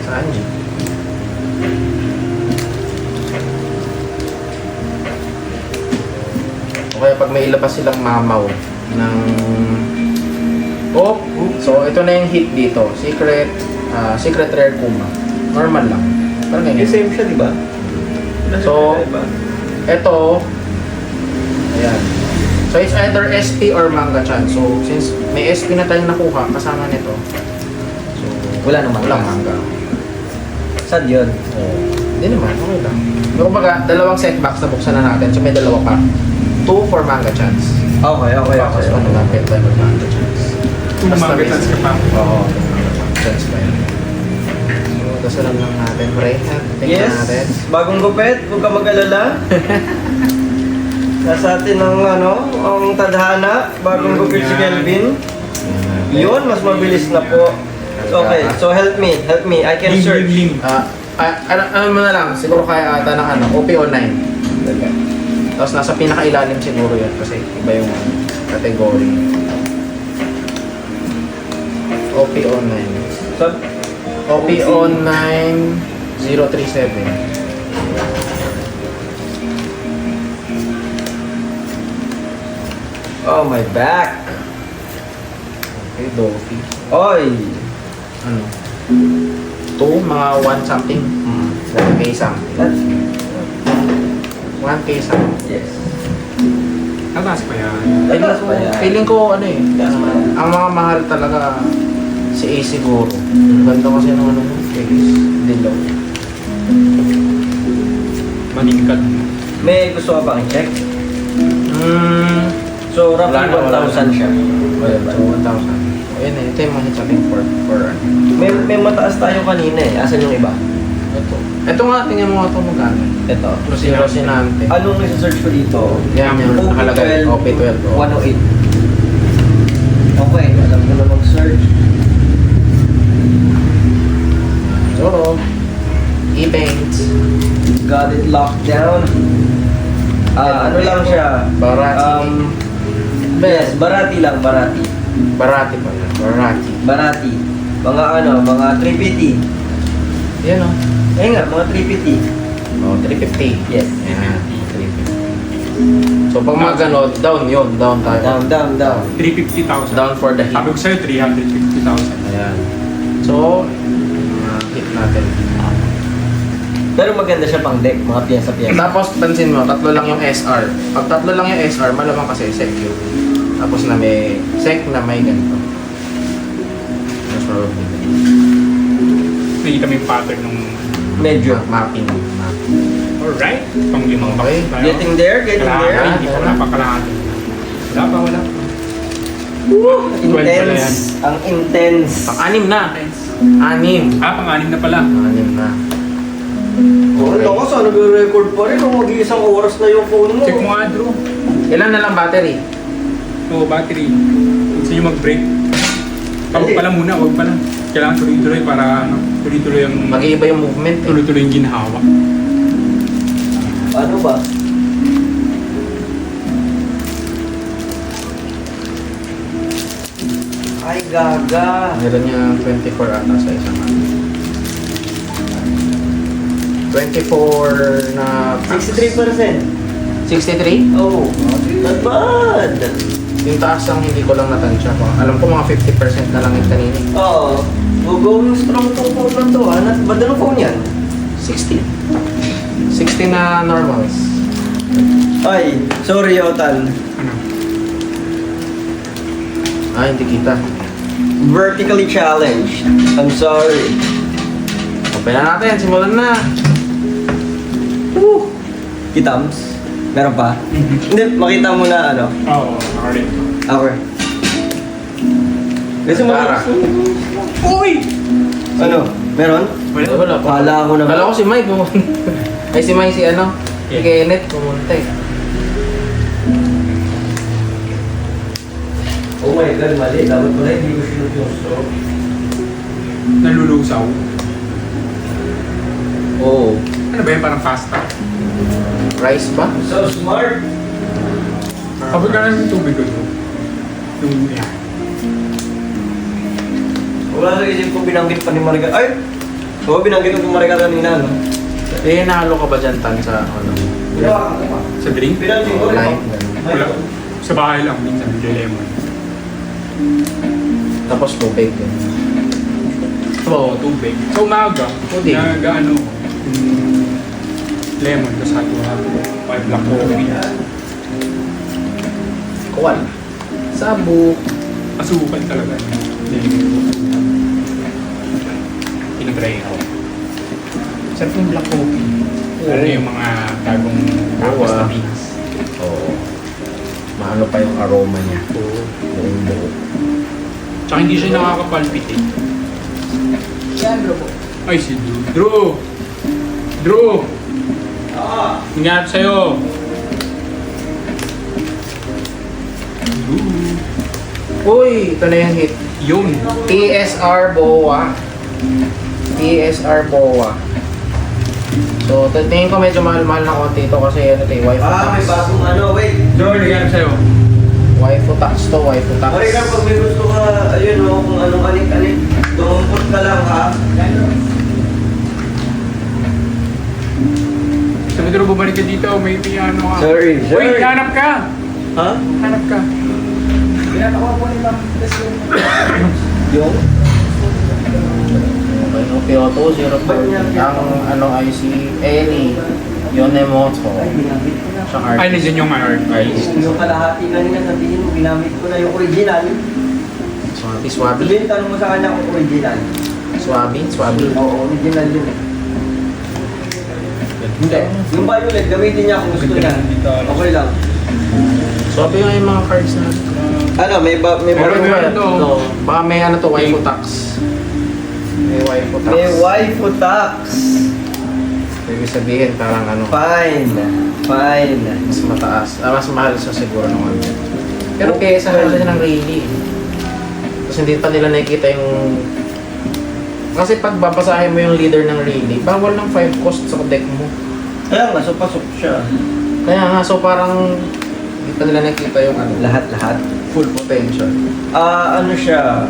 Saan yun? O kaya pag may ilabas silang mamaw ng... Oh! So ito na yung hit dito. Secret Rare Kuma. Normal lang. Parang ganyan. Yung same siya, di ba? So, ito, ayan. So, it's either SP or Manga Chan. So, since may SP na tayong nakuha kasama nito, so, Wala namang walang manga. Sad yun. Hindi naman, okay lang. So, kumbaga, dalawang setbacks na buksan na natin. So, may dalawa pa. 2 for Manga Chance. Okay. Tapos, ano lang, tayo for Manga Chance. Kung Basta may- magatas ka pa. Oo, Manga Chance pa yun. So, dasalan lang natin, pre. Tingnan Yes, natin. bagong gupit, huwag ka mag-alala. Nasa atin ang tadhana, bagong gupit si Kelvin. Yun, mas mabilis na po. Okay, so help me, I can search. Lim. Ano mo na lang, siguro kaya ata ng OPO9. Tapos nasa pinakailalim siguro yan kasi iba yung category. OPO9. So, OPO9 037. oh my back. Okay, Dolphy. Oy. Ano? 2, mga 1 something. 1K something. That's, 1K something. yes. Tatas pa yan. Tatas pa yan. Feeling ko ano eh, Tatas pa yan. ang mga mahal talaga si A siguro. Ganda kasi ng ano, Ace Dilaw. Maningkat. May gusto ka bang i-check? So, Wala roughly na, 1,000 siya. So, 1,000. Ayun eh, ito yung mga hits natin for ano. May mataas tayo kanina eh. Asan yung iba? Ito. Ito nga, tingnan mo nga ito magkano. Ito. Rosinante. Anong isa-search ko dito? Yan, yung nakalagay. OP12. 108. Okay, alam ko na mag-search. Zoro. E-Paints. Got it locked down. Ano lang siya? Barati. Yes, Barati lang, Barati. Barati pa yan. Barati. Barati. Mga 350. Yan o. Eh nga, mga 350. Oh, 350. Yes. Yan. 350. So, pag mga ganun, down yun. Down tayo. Down. 350,000. Down for the hit. Sabi ko sa'yo, 350,000. Ayan. So, hit natin. Pero maganda siya pang deck, mga piyesa-piyesa. Tapos, pansin mo, 3 lang yung SR. Pag 3 lang yung SR, malamang kasi secure. Tapos na may sec na may ganito. Most probably. Nakita mo yung pattern ng... Medyo. Mapping. Alright. Pang limang Okay. box tayo. Getting there. Kalahati. Hindi pa wala pa kalahati. Wala pa. Intense. Ang intense. Pang-anim na. 6. Pang-anim na pala. 6 na. Oh, Okay. ako sa nagre-record pa rin kung mag-iisang oras na yung phone mo. Check mo nga, Drew. Ilan na lang battery? So, battery. Gusto nyo mag-break. Huwag pala muna, huwag pala. Kailangan tuloy-tuloy para tuloy-tuloy ang Mag-iiba yung movement. tuloy-tuloy yung ginhawa. Ano ba? Ay, gaga. Meron niya 24 ata sa isang ano. 24 na... 63%. 63? Oh, not bad. Yung taas ang hindi ko lang natansya ko. Alam ko mga 50% na lang yung kanina. Oo. Going strong tong phone na to, ha? Ba't anong phone yan? 60. 60 na normals. Ay, sorry, Otan. Ano? Ah, hindi kita. Vertically challenged. I'm sorry. Open na natin, simulan na. Woo! Kitams? Meron pa? Hindi, makita mo na ano. Oo, nakarin. Okay. Kasi mo... Tara. Uy! Ano? Meron? Wala ko. Kala ko naman. Kala ko si Mike pumunta. Ay si Mike si ano? Si Kenneth pumunta eh. Oh my God, mali. Dapat pala hindi ko sinunod yung stroke. Nalulusaw. Oo. Ano ba yan? Parang pasta. Rice ba? So smart. Kapag ka ng tubig ko doon. Yung yan. Wala sa isip ko binanggit pa ni Maricar. Ay! Oo, binanggit ko kung Maricar kanina, no? Eh, nahalo ka ba dyan tan sa ano? Sa drink? Binanggit ko. Lime. Wala. Sa bahay lang. Minsan may lemon. Tapos tubig. Oo, tubig. Sa umaga. Tubig. Nag-ano. Lemon. Tapos halo-halo. 5 black coffee. Kuwan. Sabuk. Asukan talaga. Tinatry ko. Sarap yung black coffee. Pero yung mga bagong tapos na beans. Oo. Maano pa yung aroma niya. Buong buo. Tsaka hindi siya nakakapalpitate. Ay, si Drew. Drew! Ingat sa'yo. Drew. Uy, ito na yung hit. Yun. PSR BOA. PSR BOA. So, tingin ko medyo mahal-mahal na konti ito kasi ano ito, waifu May tax. bagong ano, wait. Drew, ingat sa'yo. Waifu tax to, waifu tax. Maricar, pag may gusto ka, ayun, no, kung anong anik-anik, dumpot ka lang, ha? Sabi Drew, bumalik ka dito. May ano ka. Sorry, Uy, hanap ka. Ha? Hanap ka. Yung? Okay, Kyoto 04. Ang ano ay si Eri Yonemoto. Siya Ay, artist. nandiyan yung artist. Yung kalahati kanina, sabihin mo, ginamit ko na yung original. Swabi, swabi. Sabihin, tanong mo sa kanya kung original. Swabi, swabi. Oo, original yun eh. Hindi. Yung violet, gamitin niya kung gusto niya. Okay lang. Swabi nga yung mga cards na. Ano, may Meron Baka to. baka may ano to, waifu tax. May waifu tax. May waifu tax. Ibig sabihin parang ano, Fine. Fine. mas mataas. Mas mahal siya siguro ng ano. Pero kesa na siya ng Rayleigh. Tapos hindi pa nila nakikita yung... Kasi pag babasahin mo yung leader ng Rayleigh, bawal ng 5 cost sa deck mo. Kaya nga, so pasok siya. Kaya nga, so parang hindi pa nila nakikita yung ano, Lahat-lahat. full potential. Ano siya?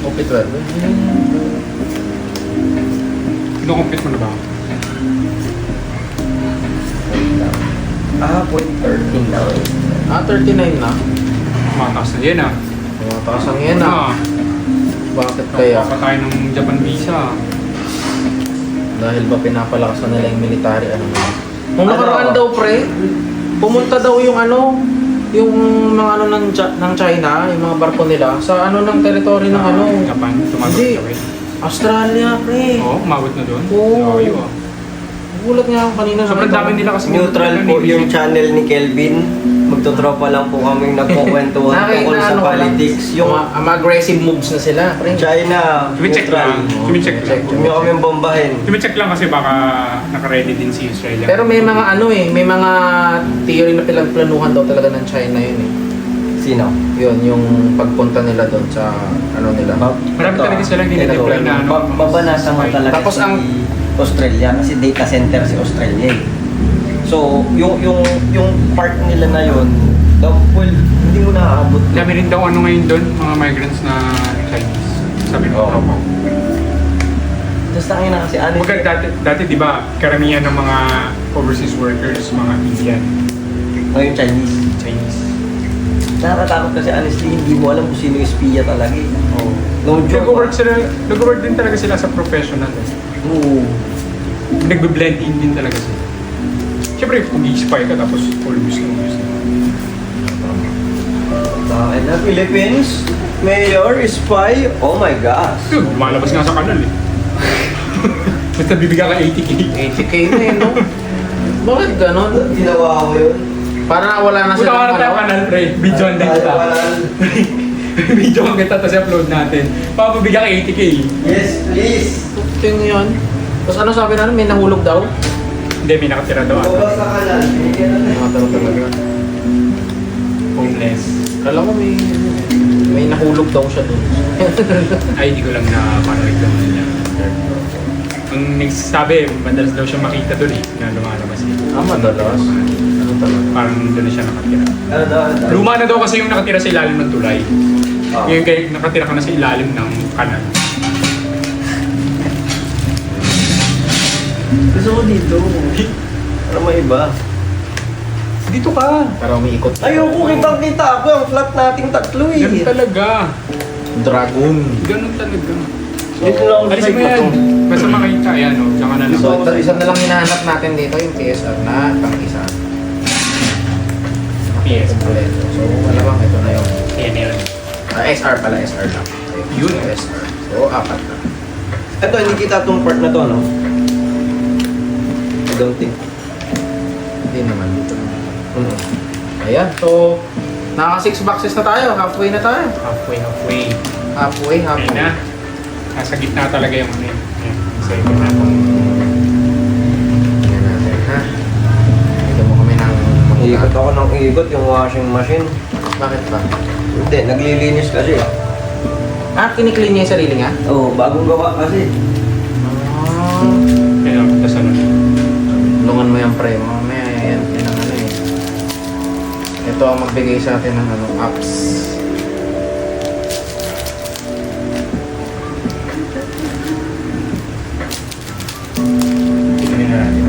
OP12. Ino-complete mo na ba? Point 13 na. 39 na. Mataas na yan ah. Mataas ang yan ah. Bakit kaya? Kaya? Tayo ng Japan visa. Dahil ba pinapalakas na nila yung military ano na? Nung Ano? nakaraan daw pre, pumunta daw yung ano, yung mga ano ng China, yung mga barko nila sa ano ng territory ng ano. Japan, tumagot Hindi. sa way. Australia pre. Oo, umabot na doon. Oo. Layo ah. Gulat nga ako kanina. Sobrang dami nila kasi Neutral po yung channel ni Kelvin. Magtotropa lang po kaming nagkukwentuhan tungkol sa politics. Yung mga aggressive moves na sila pre. China, Sumicheck lang. neutral. Sumicheck lang. Huwag niyo kaming bombahin. Sumicheck lang kasi baka naka-ready din si Australia. Pero may mga ano eh, may mga theory na pinagplanuhan daw talaga ng China yun eh. Sino? Yun, yung pagpunta nila doon sa ano nila. Marami talaga silang dinideploy na ano. Babanasa mo talaga Tapos si ang- Australia kasi data center si Australia eh. So, yung part nila na yun, well, hindi mo naaabot. Dami rin daw ano ngayon doon, mga migrants na Chinese. Sabi ko, Oo. oh. Just tangin na kasi ano. Dati di ba, karamihan ng mga overseas workers, mga Indian, Ngayon Chinese. Chinese. Nakakatakot kasi honestly, hindi mo alam kung sino yung espiya talaga eh. Oh. No joke. Nag-work din talaga sila sa professional. Oo. Nagbe-blend in din talaga sila. Siyempre, kung i-spy ka tapos almost na. Bakit na Philippines? Mayor, spy? Oh my gosh. Dude, lumalabas nga sa kanal eh. Basta bibigyan ka 80k. 80k na yun, no? Bakit ganon? Ginawa ko yun. Para wala na Punta ka na tayo silang kanal, pre. Video din kita. Video kita tapos i-upload natin. Papabigyan ka 80k. Yes, please. Ting yun. Tapos ano sabi namin, may nahulog daw? Hindi, may nakatira daw ata. Bubas sa kanan. Mga taro talaga. Homeless. Alam ko may nahulog daw siya doon. Ay, hindi ko lang na-panoid daw niya. Ang nagsasabi, madalas daw siya makita doon eh, na lumalabas eh. Madalas. Ano talaga? Parang doon na siya nakatira. Ano daw? Luma na daw kasi yung nakatira sa ilalim ng tulay. Ah. Ngayon kaya nakatira ka na sa ilalim ng kanal. Gusto ko dito. Para may iba. Dito ka! Para umiikot. Ayoko kitang-kita ako yung flat nating tatlo eh. Ganun talaga. Dragon. Ganun talaga. Dito lang ako sa Alisin mo yan. ito. Basta makita, ayan o. Diyan ka na lang. So, isa na lang hinahanap natin dito yung PSR na pang isa. PS. Kompleto. So, malamang ito na yung Ayan yan. SR pala, SR lang. Yun. SR. So, 4 na. Ito, hindi kita itong part na to, no? I don't think. Hindi naman dito. Mm. Ayan, so, naka 6 boxes na tayo. Halfway na tayo. Halfway. Halfway. Ayan na. Nasa gitna talaga yung ano yun. Ayan. Sa ito na. Tingnan natin, ha? Ito mo kami ng Iikot ako ng iikot yung washing machine. Bakit ba? Hindi, naglilinis kasi. Kiniklean niya yung sarili nga? Oo, bagong gawa kasi. Ayan o. Tapos ano. Tulungan mo yung pre. Mamaya, yan ang ano eh. Ito ang magbigay sa atin ng ano, apps. Tignan na natin.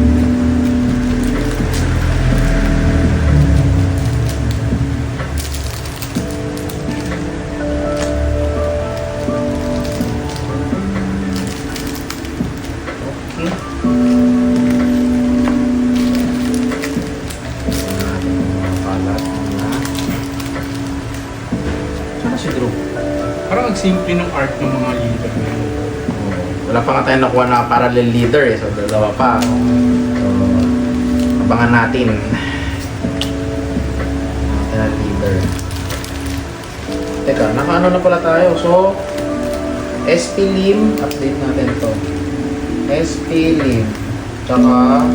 Saan si Drew? Parang ang simple ng art ng mga leader na yun. Wala pa nga tayo nakuha na parallel leader eh. So, dalawa pa. So, abangan natin. Parallel leader. Teka, nakaano na pala tayo. So, SPLIM, update natin to. SPLIM. Tsaka,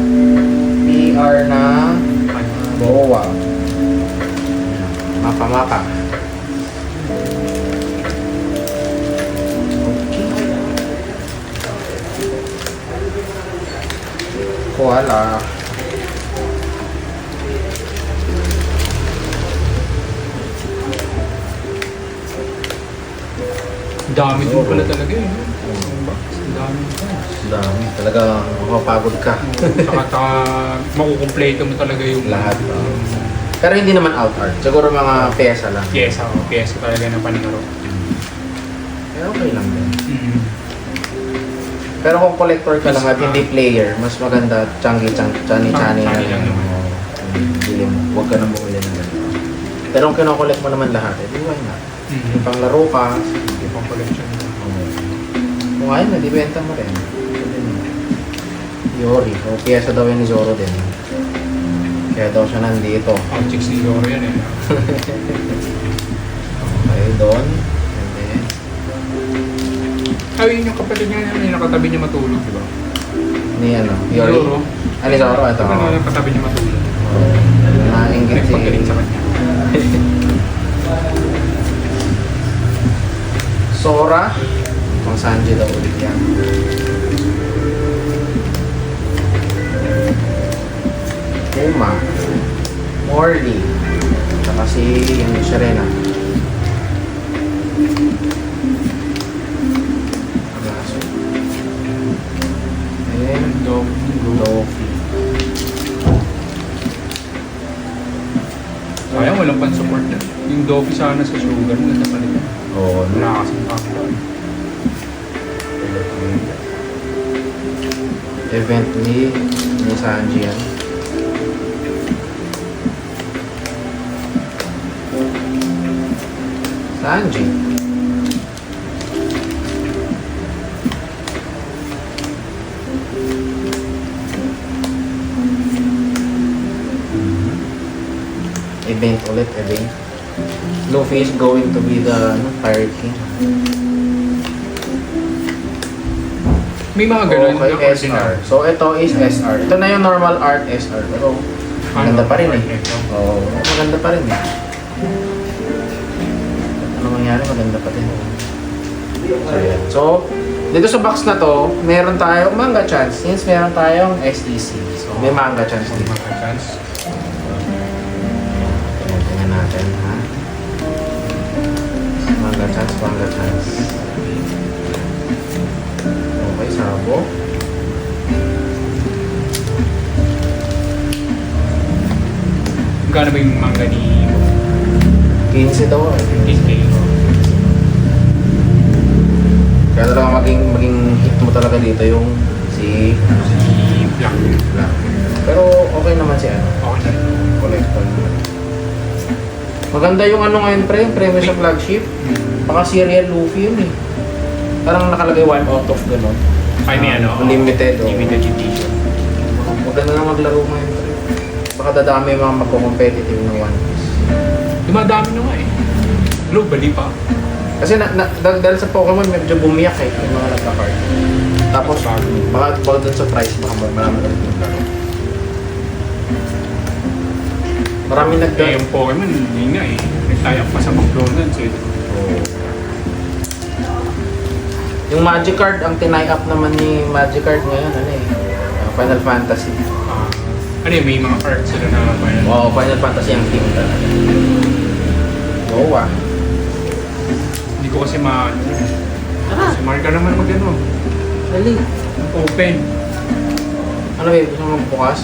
PR na BOA. Mapa-mapa. Koala. Dami din pala talaga eh. Ang dami pa. Dami. Talaga mapapagod ka. Saka makukumpleto mo talaga yung Lahat. Pero hindi naman out art. Siguro mga pyesa lang. Pyesa o pyesa talaga ng paningaro. Kaya okay lang din. Mm. Pero kung collector ka lang at hindi player, mas maganda chani-chani na Chani lang lang. naman. Bili mo. Huwag ka nang bumili ng ganito. Pero kung kinokollect mo naman lahat, di why not? Mm. Pang laro ka, Ibang collection. kung ayaw na, dibenta mo rin. Pwede mo. Yori. So, pyesa daw yan ni Zoro din. Kaya daw siya nandito. Ang chicks ni Loro yan eh. Okay, doon. And then, Ay, yun yung kapatid niya yung nakatabi niya matulog, di ba? ni ano, Yori. Zoro. Ah, ni Zoro, ito. Ano yung katabi niya matulog? Nainggit si... Nagpagaling sa kanya. Sora. Pang Sanji daw ulit yan. Kuma. Morley. Saka si yung Serena. Agaso. And Luffy. Sayang, walang pan-support na. Yung Doffy sana sa Sugar, maganda pa rin. Oo, Wala kasing pangkat. Event ni Sanji yan. Sanji. Event ulit, event. Luffy is going to be the Pirate King. May mga ganun na Okay, SR. So, ito is SR. Ito na yung normal art SR. Pero, maganda pa rin eh. Oo, maganda pa rin eh. Ano mangyari, maganda pa rin. So, yan. So, dito sa box na to, meron tayong manga chance. Since meron tayong SEC. So, may manga chance dito. Mga chance. Tingnan natin, ha? Manga chance, manga chance. Okay, sabo. Magkano ba yung manga ni 15 daw eh. Disney? Kaya talaga maging hit mo talaga dito yung si Si Black. Black. Pero okay naman si ano, Okay na. collector naman. Maganda yung ano ngayon pre, yung premium sa flagship. Baka serial Luffy yun eh. Parang nakalagay 1 out of gano'n. Ay, may ano? Limited. Limited edition. Maganda na maglaro ngayon pre. Baka dadami yung mga magko-competitive na One Piece. Dumadami na nga eh. Globally pa. Kasi dahil sa Pokemon medyo bumiyak eh, yung mga nagka-card. Tapos, baka dun sa price, baka marami ulit yung laro. Marami Eh, yung Pokemon, hindi nga eh. Nagtayak pa sa McDonald's eh. Yung Magikarp, ang tinay-up naman ni Magikarp ngayon, ano eh, Final Fantasy. Ano yun, may mga cards sila na final. Oo, Final Fantasy ang team talaga. Oo ah. Hindi ko kasi Si Marka naman mag-ano. Dali. Open. Ano ba, gusto mo magbukas?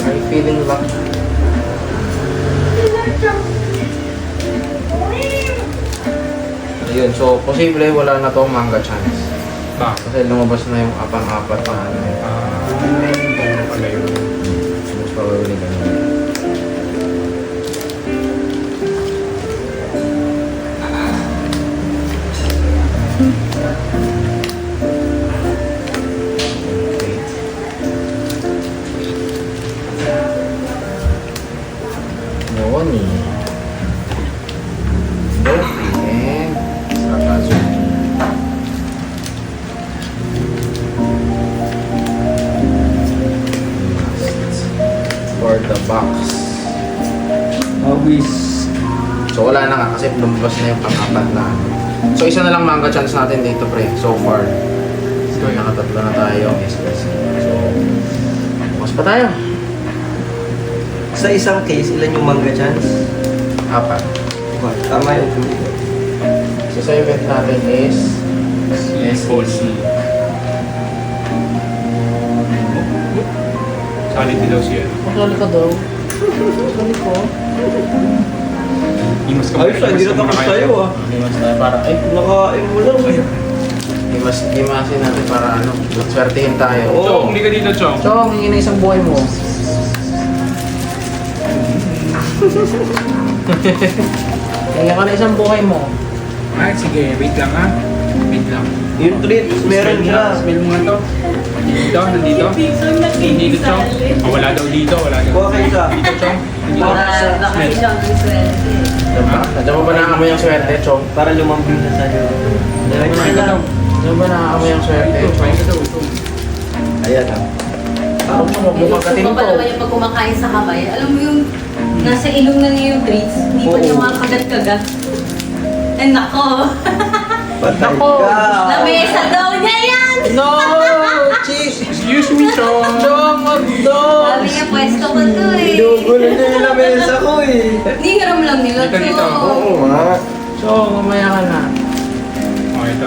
Are you feeling lucky? Ayun, so posible wala na tong manga chance. Ba? Kasi lumabas na yung apang-apat na ano eh. Ganun pala yun. Mas probably ganun. Okay. Noni. Luffy and Sakazuki. For the box. Always. So wala na nga kasi lumabas na yung pang-apat na ano. So isa na lang manga chance natin dito pre, so far. So nakatatlo na tayo SPC. So, bukas pa tayo. Sa isang case, ilan yung manga chance? Apat. Tama yun. So sa event natin is SEC. Solid din daw siya. Masali ka daw. Masali ko. Imas ka Ayos, hindi na tapos sa'yo ah. Himas tayo para, ay, Nakain mo lang. himasin natin para ano, magswertihin tayo. Oo. Chong, hindi ka dito, Chong. Chong, hingin na isang buhay mo. Hingin ka na isang buhay mo. Ay, sige. Wait lang ha. Wait lang. Yung treat, meron Smell siya. nga, Smell mo nga to. Dito, nandito. Dito, Chong. Oh, wala daw dito. Wala daw. Kuha kayo isa. Dito, Chong. Dito. Baka siya ang swerte. Diba? Nandiyan mo ba nakaamoy ang swerte, Chong? Para lumambing na sa'yo. Nandiyan ba nakaamoy ang swerte, Ito, Chong? try ka daw. Ito. Ayan ah. Tapos mo, bumagatin Gusto mo pa to. naman yung pag kumakain sa kamay. Alam mo yung Nasa ilong na niya yung treats. Hindi pa niya makakagat-kagat. Ay, nako. Patay Nako. ka. Lamesa daw niya yan! No! Cheese! Excuse me, Chong. Chong, wag Sabi niya, pwesto ko to eh. Ginugulo niya yung lamesa ko eh. Hindi hiram lang nila. Dito, dito. Oo nga. Chong, mamaya ka na. Oh, ito.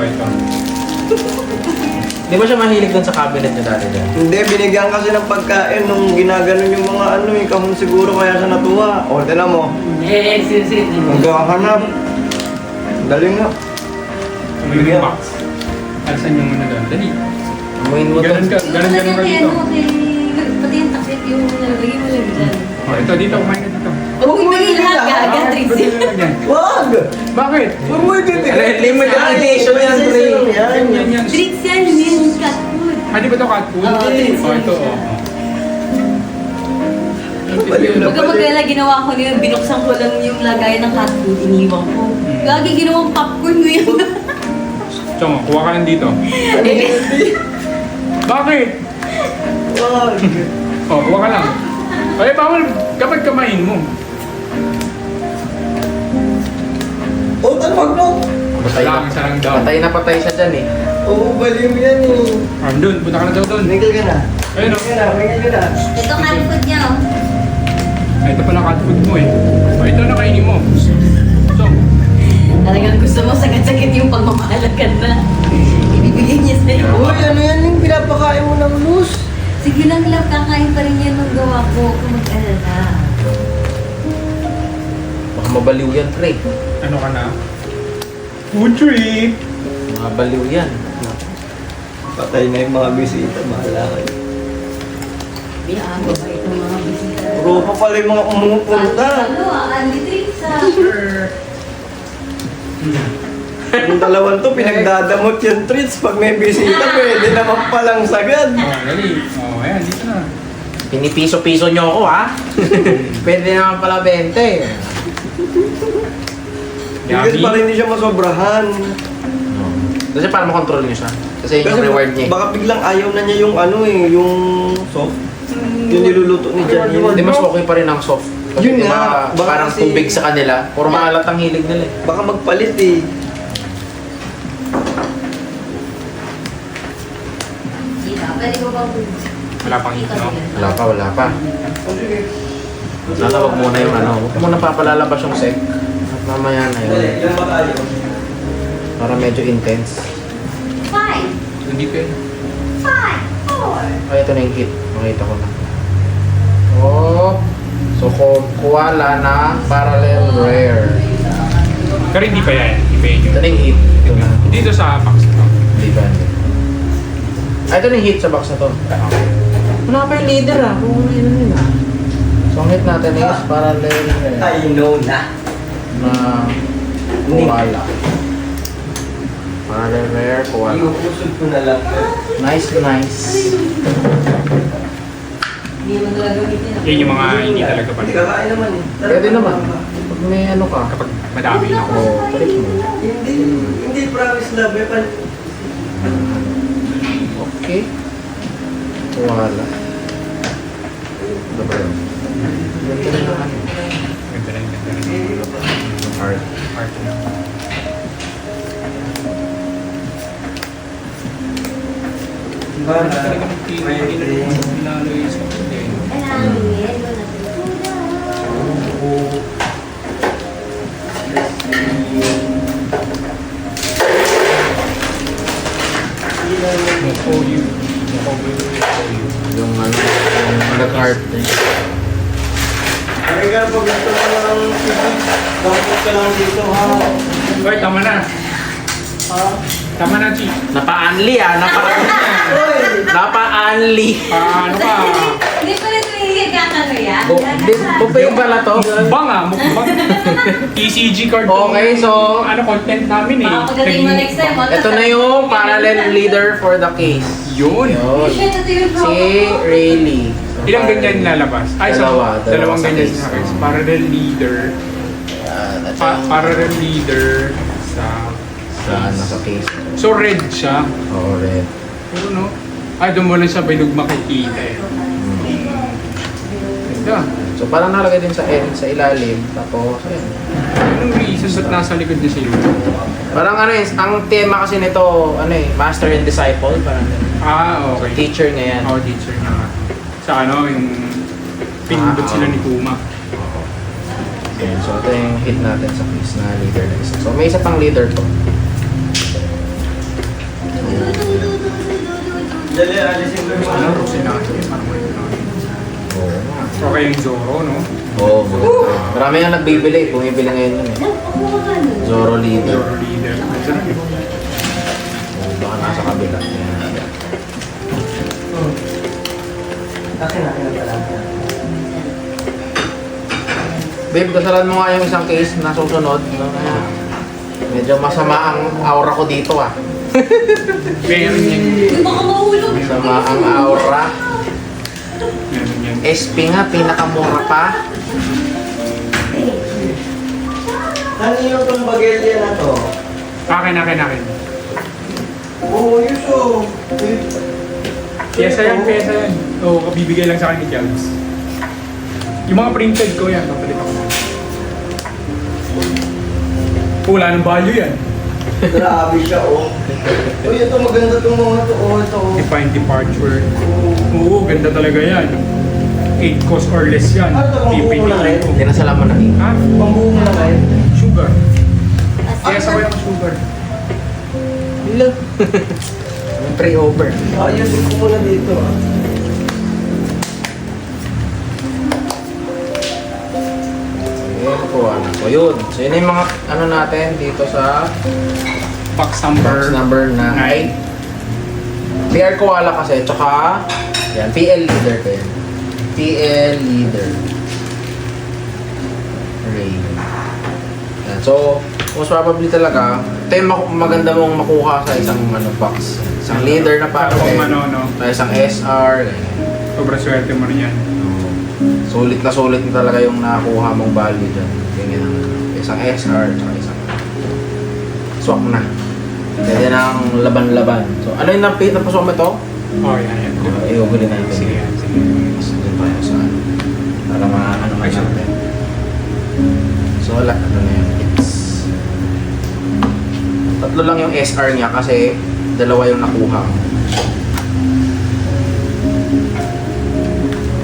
Di ba siya mahilig dun sa cabinet niya dati dyan? Hindi, binigyan kasi ng pagkain nung ginaganon yung mga ano eh. Kahon siguro kaya siya natuwa. O, tinan mo. Eh, seriously. Magkakanap. Dali nga. May yung box. Alisan yung ano doon. Dali. Amuin mo Ganun to. ka dito. Pati yung takip yung nalagay mo lang dyan. Oh, ito, dito. Kumain ka dito. Oh, hindi lahat gaga, treats. pwede na lang yan. Wag! Bakit? Huwag mo ititigay. Limited edition yan, Dre. Yan. Treats yan, hindi yan cat food. Ah, di ba ito cat food? Oo, treats Oh, yan ito. siya. Baliw na Huwag ka mag-alala, ginawa ko niyo, binuksan ko lang yung lagay ng cat food, iniwan ko. Lagi ginawang popcorn mo yun. Chong, kuha ka lang dito. Bakit? Wag! Oh, kuha ka lang. Ay, bawal kapag kamain mo. O, tanwag mo! Patay na. Lang, isa lang daw. Patay siya dyan eh. Oo, baliw yan eh. Doon, punta ka na daw doon. Miguel ka na. Ayun o. Miguel ka na. Ito cat food niya, oh. Ay, ito pala cat food mo eh. Oh, ito na kainin mo. So, Talagang gusto mo sagad-sagad yung pagmamahalagan na. Ibibigay niya sa'yo. Uy, ano yan yung pinapakain mo ng loose? Sige lang, love, kakain pa rin yan nung gawa ko. Kung mag-alala. Baka mabaliw yan, pre. ano ka na? Food trip! Mabaliw yan. Patay na yung mga bisita, bahala kayo. Biyaan mo ba itong mga bisita? Puro pa pala yung mga umupunta. Ano, Andy Treats, ah. Yung dalawang to, pinagdadamot yung treats. Pag may bisita, pwede naman palang sagad. Oh, dali. Oh, ayan, dito na. Pinipiso-piso nyo ako, ha? Pwede naman pala 20. Kasi para hindi siya masobrahan. Kasi para makontrol nyo siya. Kasi yun yung reward niya. Baka biglang ayaw na niya yung ano eh, yung soft. Yung niluluto ni Janine. Hindi, mas okay pa rin ang soft. Kasi Yun di nga, ba, baka parang kasi- tubig sa kanila. Puro maalat ang hilig nila eh. Baka magpalit eh. Sila, pwede ko bang Wala pang hit, no? Wala pa. Nasa wag muna yung ano. Huwag muna papalalabas yung sec. At mamaya na yun. Yan ba tayo? Para medyo intense. 5, Hindi ka 5, 4. Ay, ito na yung hit. Makita ko na. Oh. So, koala na parallel rare. Pero hindi pa yan. Hindi pa yun Ito yun. na yung hit. Ito na. Dito sa box na to. Hindi ba? Ay, ito na yung hit sa box na to. Wala pa yung leader ah. Kung ano yun nila. So, ang hit natin is parallel rare I know na. na koala. Parallel rare koala. Iuusod ko na lang. Nice. Hindi mo talaga gamitin. Yan yung mga hindi talaga pa. Hindi kakain naman eh. Pwede naman. Pag may ano ka. Kapag madami na ako. Oo, trip mo. Hindi promise love eh. Okay. Koala. Ano ba yun? Ganda na naman. Ganda rin. Art. Art na. Para Talaga magpili. Lalo yung sa pwede. Alam, yelo na tulog. Mokoyu. Mokoyu. Yung ano, yung nag-art. Ay ka, pag gusto mo ng sipig, dapat ka lang dito ha. Hoy, tama na. Ha? Tama na, Chi. Napa-unli ah. Hoy! Napa-unli. Paano ka? Hindi pa rin tumigil kakano yan. Buffet pala to. Mukbang ah, mukbang. ECG card. Okay, so Ano, content namin eh. Baka pagdating mo next time, ito na yung parallel leader for the case. Yun. Yun. Shit, ito yung Si Rayleigh. So, Ilang ganyan lalabas? Ay, Dalawa. dalawang Sa ganyan case. sa case. Parallel leader. Yan. Parallel leader sa... Sa case. So, red siya. Oo, red. Pero no? Ay, doon mo lang siya bilog makikita eh. Ganda. So parang nalagay din sa end, sa ilalim. Tapos, ayun. Anong reason ba't nasa likod niya si Yoda? Parang ano eh, ang tema kasi nito, ano eh, master and disciple. Parang Okay. teacher niya yan. Teacher na nga. Sa ano, yung pinindot sila ni Kuma. Ayun, so ito yung hit natin sa quiz na leader na isa. So may isa pang leader to. Dali, alisin ko yung Ano, ano. Rosinante, parang may Oo nga. Okay yung Zoro, no? Oo, marami yung nagbibili, bumibili ngayon yun eh. Ako ka nun. Zoro leader. Zoro leader. Sarap yun. Oo, baka nasa kabila. Tingnan natin. Akin na pala. Babe, dasalan mo nga yung isang case na susunod. No? Kaya medyo masama ang aura ko dito ah. Meron yan. Uy, baka mahulog. Masama ang aura. Meron yan. SP nga, pinakamura pa. Kanino tong bagelya na to? Akin. Oo, Yuso. Pyesa yan. Oo, kabibigay lang sa akin ni Jobs. Yung mga printed ko yan, papalit ako. Wala ng value yan. Grabe siya, oh. Uy, ito maganda tong mga to. Oh, ito. Define departure. Oo, ganda talaga yan. 8 cost or less yan. Ano to, pambuo na rin? Hindi na salaman na rin. Ha? Pambuo mo na kayo. Sugar. Kaya sa yung sugar. Hello. Pre-over. Ayusin ko muna dito, ah. Ayan po, ano po yun. So yun yung mga ano natin dito sa Box box number. number 9. PR Koala kasi, tsaka yan, PL leader ko yan. PL leader. Ray. Yan. So, most probably talaga, ito yung maganda mong makuha sa isang ano, box. Isang leader na Para packet, kung ano, isang SR, ganyan. sobrang swerte mo rin yan. Sulit na talaga yung nakuha mong value dyan. Ganyan ang isang SR, tsaka isang swak na. Pwede ng laban-laban. So, ano yung napasok mo ito? Yan. I-ugulin natin. Sige, yan. Sige. Mas dun tayo sa ano. Para ano Ay, sure. natin. So, wala. Ano na yun? Tatlo lang yung SR niya kasi dalawa yung nakuha.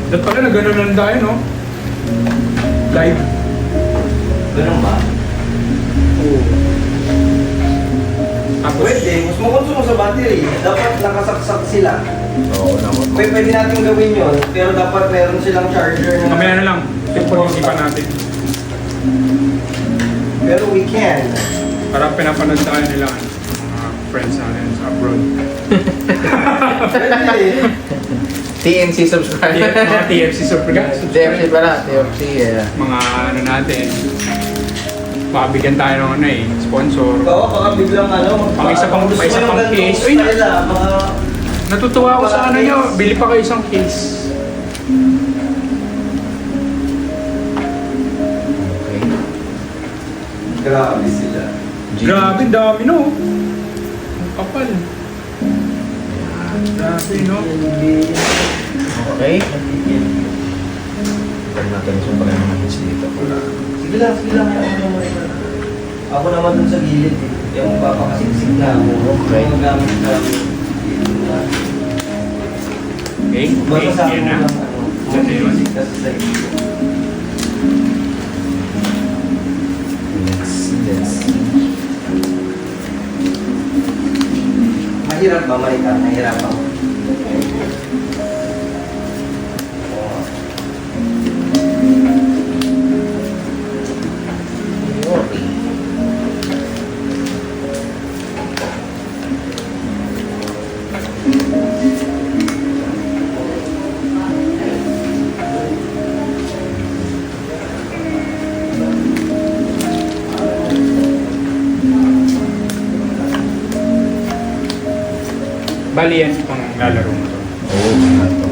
Dapat pala na gano'n lang tayo, no? Live. Ganun ba? Oo. Tapos, Pwede, mas makonsumo sa battery. Dapat nakasaksak sila. So, naman. Pwede natin gawin yun, pero dapat meron silang charger na... mamaya na lang. Pag-isipan natin. Pero we can. Para pinapanood tayo nila, mga friends natin sa abroad. Pwede. TNC subscriber. Mga TFC subscribe. TFC pala. TFC, yeah. Mga ano natin. Mabigyan tayo ng ano eh, sponsor. Oo, baka biglang ano... Pang isa pang- gusto pa isa mo yung pang ganitong case. Uy, style, ah, mga... Natutuwa ako sa ano nyo, bili pa kayo isang case. Okay. Grabe sila. Grabe, dami no. Ang kapal. Grabe no. Okay. Pwede natin yung pala naman hits dito. Sige lang. Ako naman dun sa gilid eh. Yung papakasiksik na ako. Okay. Yung gamit namin. Okay, Basta sa yan na. akin lang ano. Dati yun. Music kasi sa iyo. Let's see. Mahirap ba, Marika? Mahirap ako. Oo. Yori. Bali yan kung lalaro mo to. Oo, ito.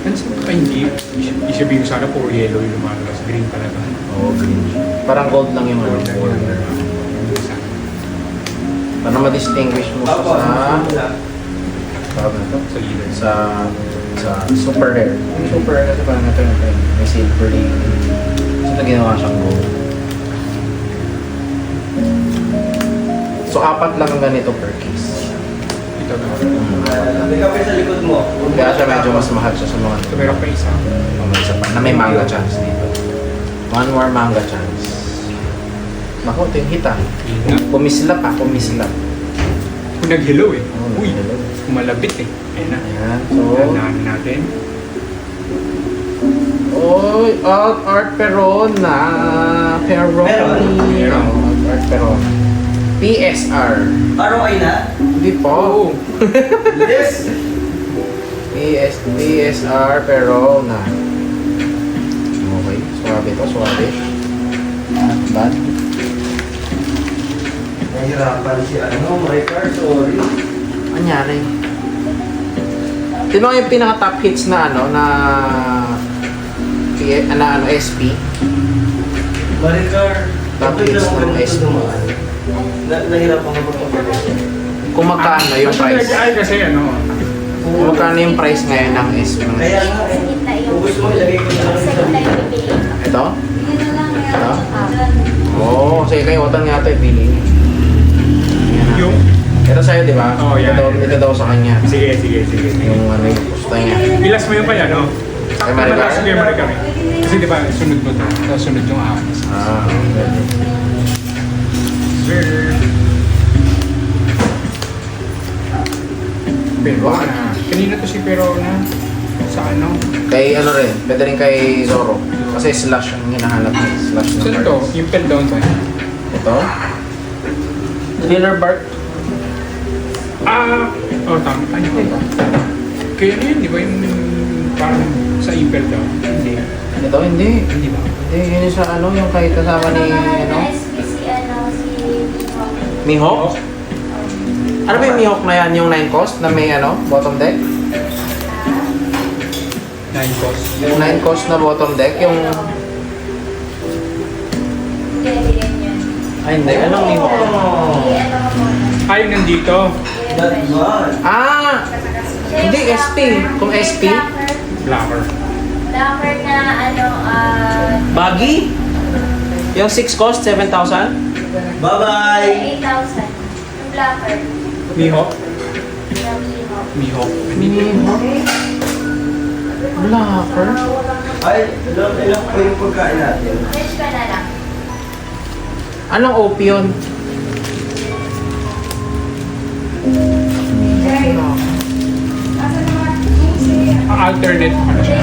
Pansin ka hindi, isabihin ko sana puro yellow yung lumalabas. Green talaga. Oo, green. Parang gold lang yung ano. border. Para ma-distinguish mo Ako, sa... wala. Tawag na to? Sa leader. Sa Sa super rare. Yung super rare kasi parang ito may silvery. So ito ginawa siyang gold. So 4 lang ang ganito per case. Ito na. May kape sa likod mo. Kaya siya medyo mas mahal siya sa mga Ito meron pa isa. may isa pa na may manga chance dito. One more manga chance. Naku, ito yung hita. Kumislap ah, kumislap. Kung nag-hello eh. Oh, Uy, nag-hello. kumalapit eh. Ayan na. Ayan, so... Tandaan natin. Oy, Art Perona. Peroni. Meron. Art Perona. PSR. ROI na? Hindi po. Oo. Yes! PSR Perona. Okay, suwabe to, suwabe. Not bad. Nahirapan si my car, sorry. Anyari? Di ba yung pinaka-top hits na SP? Maricar, Top okay hits lang ng ganito SP. dumaan. Nahirapan ka pagpapagawa. Kung magkano yung price? Ay, kasi ano. Kung magkano yung price ngayon ng SP? Kaya nga eh. Kung gusto mo, ilagay ko na lang sa Ito? Yun na lang Ito? yan. Oo, sige kayo, utang nga ito, pili niyo. Ayan na. Yung... Ito sa'yo, di ba? Oo, yan. Ito daw sa kanya. Sige. Yung yung gusto niya. Bilas mo yung kaya, no? Kay Maricar? Sige, Maricar. Kasi di ba, sunod mo to. Tapos sunod yung akin. Ah, okay. Sir. Pero na. Kanina to si Pero na. Sa ano? Kay ano rin, pwede rin kay Zoro. Kasi slash ang hinahanap niya. Slash Saan number. to? Yung pen down to. Ito? Thriller Bark. Tama. Ano ba? Kaya ano yun, di ba yung parang sa Impel daw? Hindi. Ito, hindi. Hindi ba? Hindi, yun yung sa ano, yung kay kasama ni, ano? Mihawk? Ano ba yung Mihawk na yan? Yung 9 cost na may ano, bottom deck? 9 cost. Yung 9 cost na bottom deck, yung... Ay, hindi. Anong Mihawk? Ay, nandito. That one. Ah! Hindi, SP. Kung SP? Blacker. Blacker na Baggy? Yung 6 cost, 7,000? Bye-bye! 8,000. Yung blacker. Mihawk. Yung Mihawk. Mihawk. Mihawk? Blacker? Ay, ilang po yung pagkain natin? Fresh ka na lang. Anong OP yun? Alternate ano siya?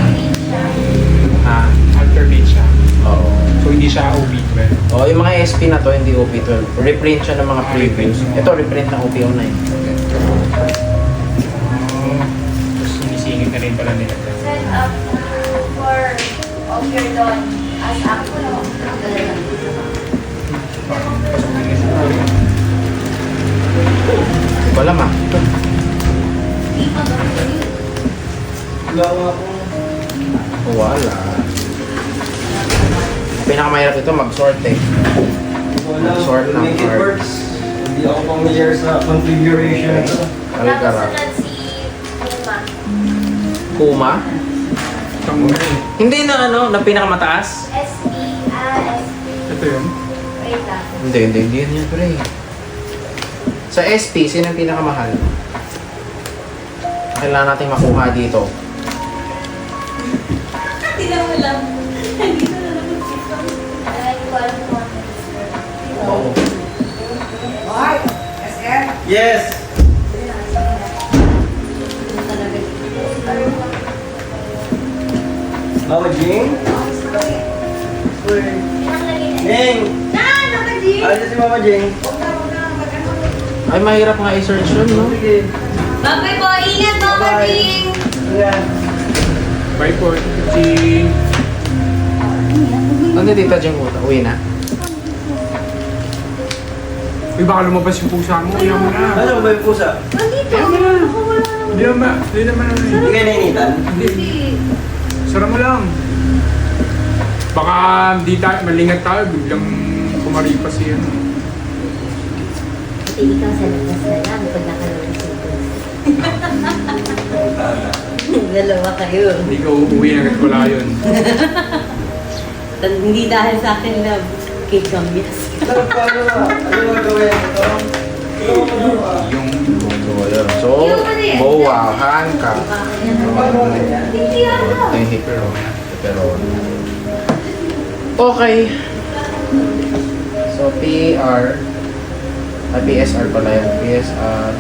Ha? Alternate siya. Oo. So hindi siya OB12. Oh, yung mga SP na to, hindi OP12. Reprint siya ng mga previews. Ito, reprint ng OP09. Tapos sinisingit na rin pala nila. Set up for of your lawn as actual. Pasok na rin siya. Wala ma. Wala nga po. Wala. Pinakamahirap ito mag-sort eh. Wala. Sort ng Make it card. works. Hindi ako familiar sa configuration ito. Tapos Alikara. sunod si Puma. Kuma? Itong Hindi na ano, na pinakamataas? SP. ito yun. Wait lang. Hindi yun yun pre. Sa SP, sino ang pinakamahal? Kailangan natin makuha dito. Hindi na mo lang. Hindi na lang mag-isip. Ay, hindi ko alam kung ano. Oo. Yes! Mama Jing? Jing! Ano si Mama Jing? Ay, mahirap nga i-search yun, no? Sige. Babay po, ingat Mama Bye. Jing! Ayan. Bye po. Si... Ano dito, Jeng Uta? Uwi na. Uy, baka lumabas yung pusa mo. Ayaw mo na. Ano ba yung pusa? Nandito! Ako wala naman. Hindi naman ano eh. Hindi kayo nainitan? Hindi. Sara mo lang. Baka di tayo, malingat tayo. Biglang kumaripas siya. Ate, ikaw sa labas na lang pag nakalawin sa bus. dalawa kayo. Hindi ka uuwi agad wala yun. Hindi dahil sa akin na cake gambias. Sir, paano na? Ano gagawin ito? Yung So, yun. So, boa, hangka. Hindi Ito yung pepperoni. Okay. So, PSR pala yun. PSR.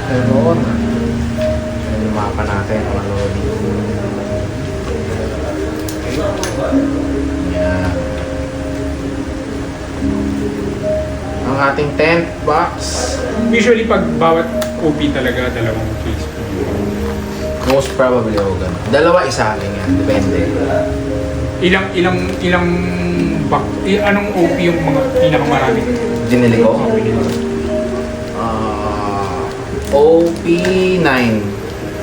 Pepperoni. Yung mapa natin. Ang lodi. Yan. Ang ating 10th box. usually pag bawat OP talaga dalawang case po. Most probably ako ganun. Dalawa, isa akin yan. Depende. Ilang anong OP yung mga pinakamaraming Dinili ko. OP9.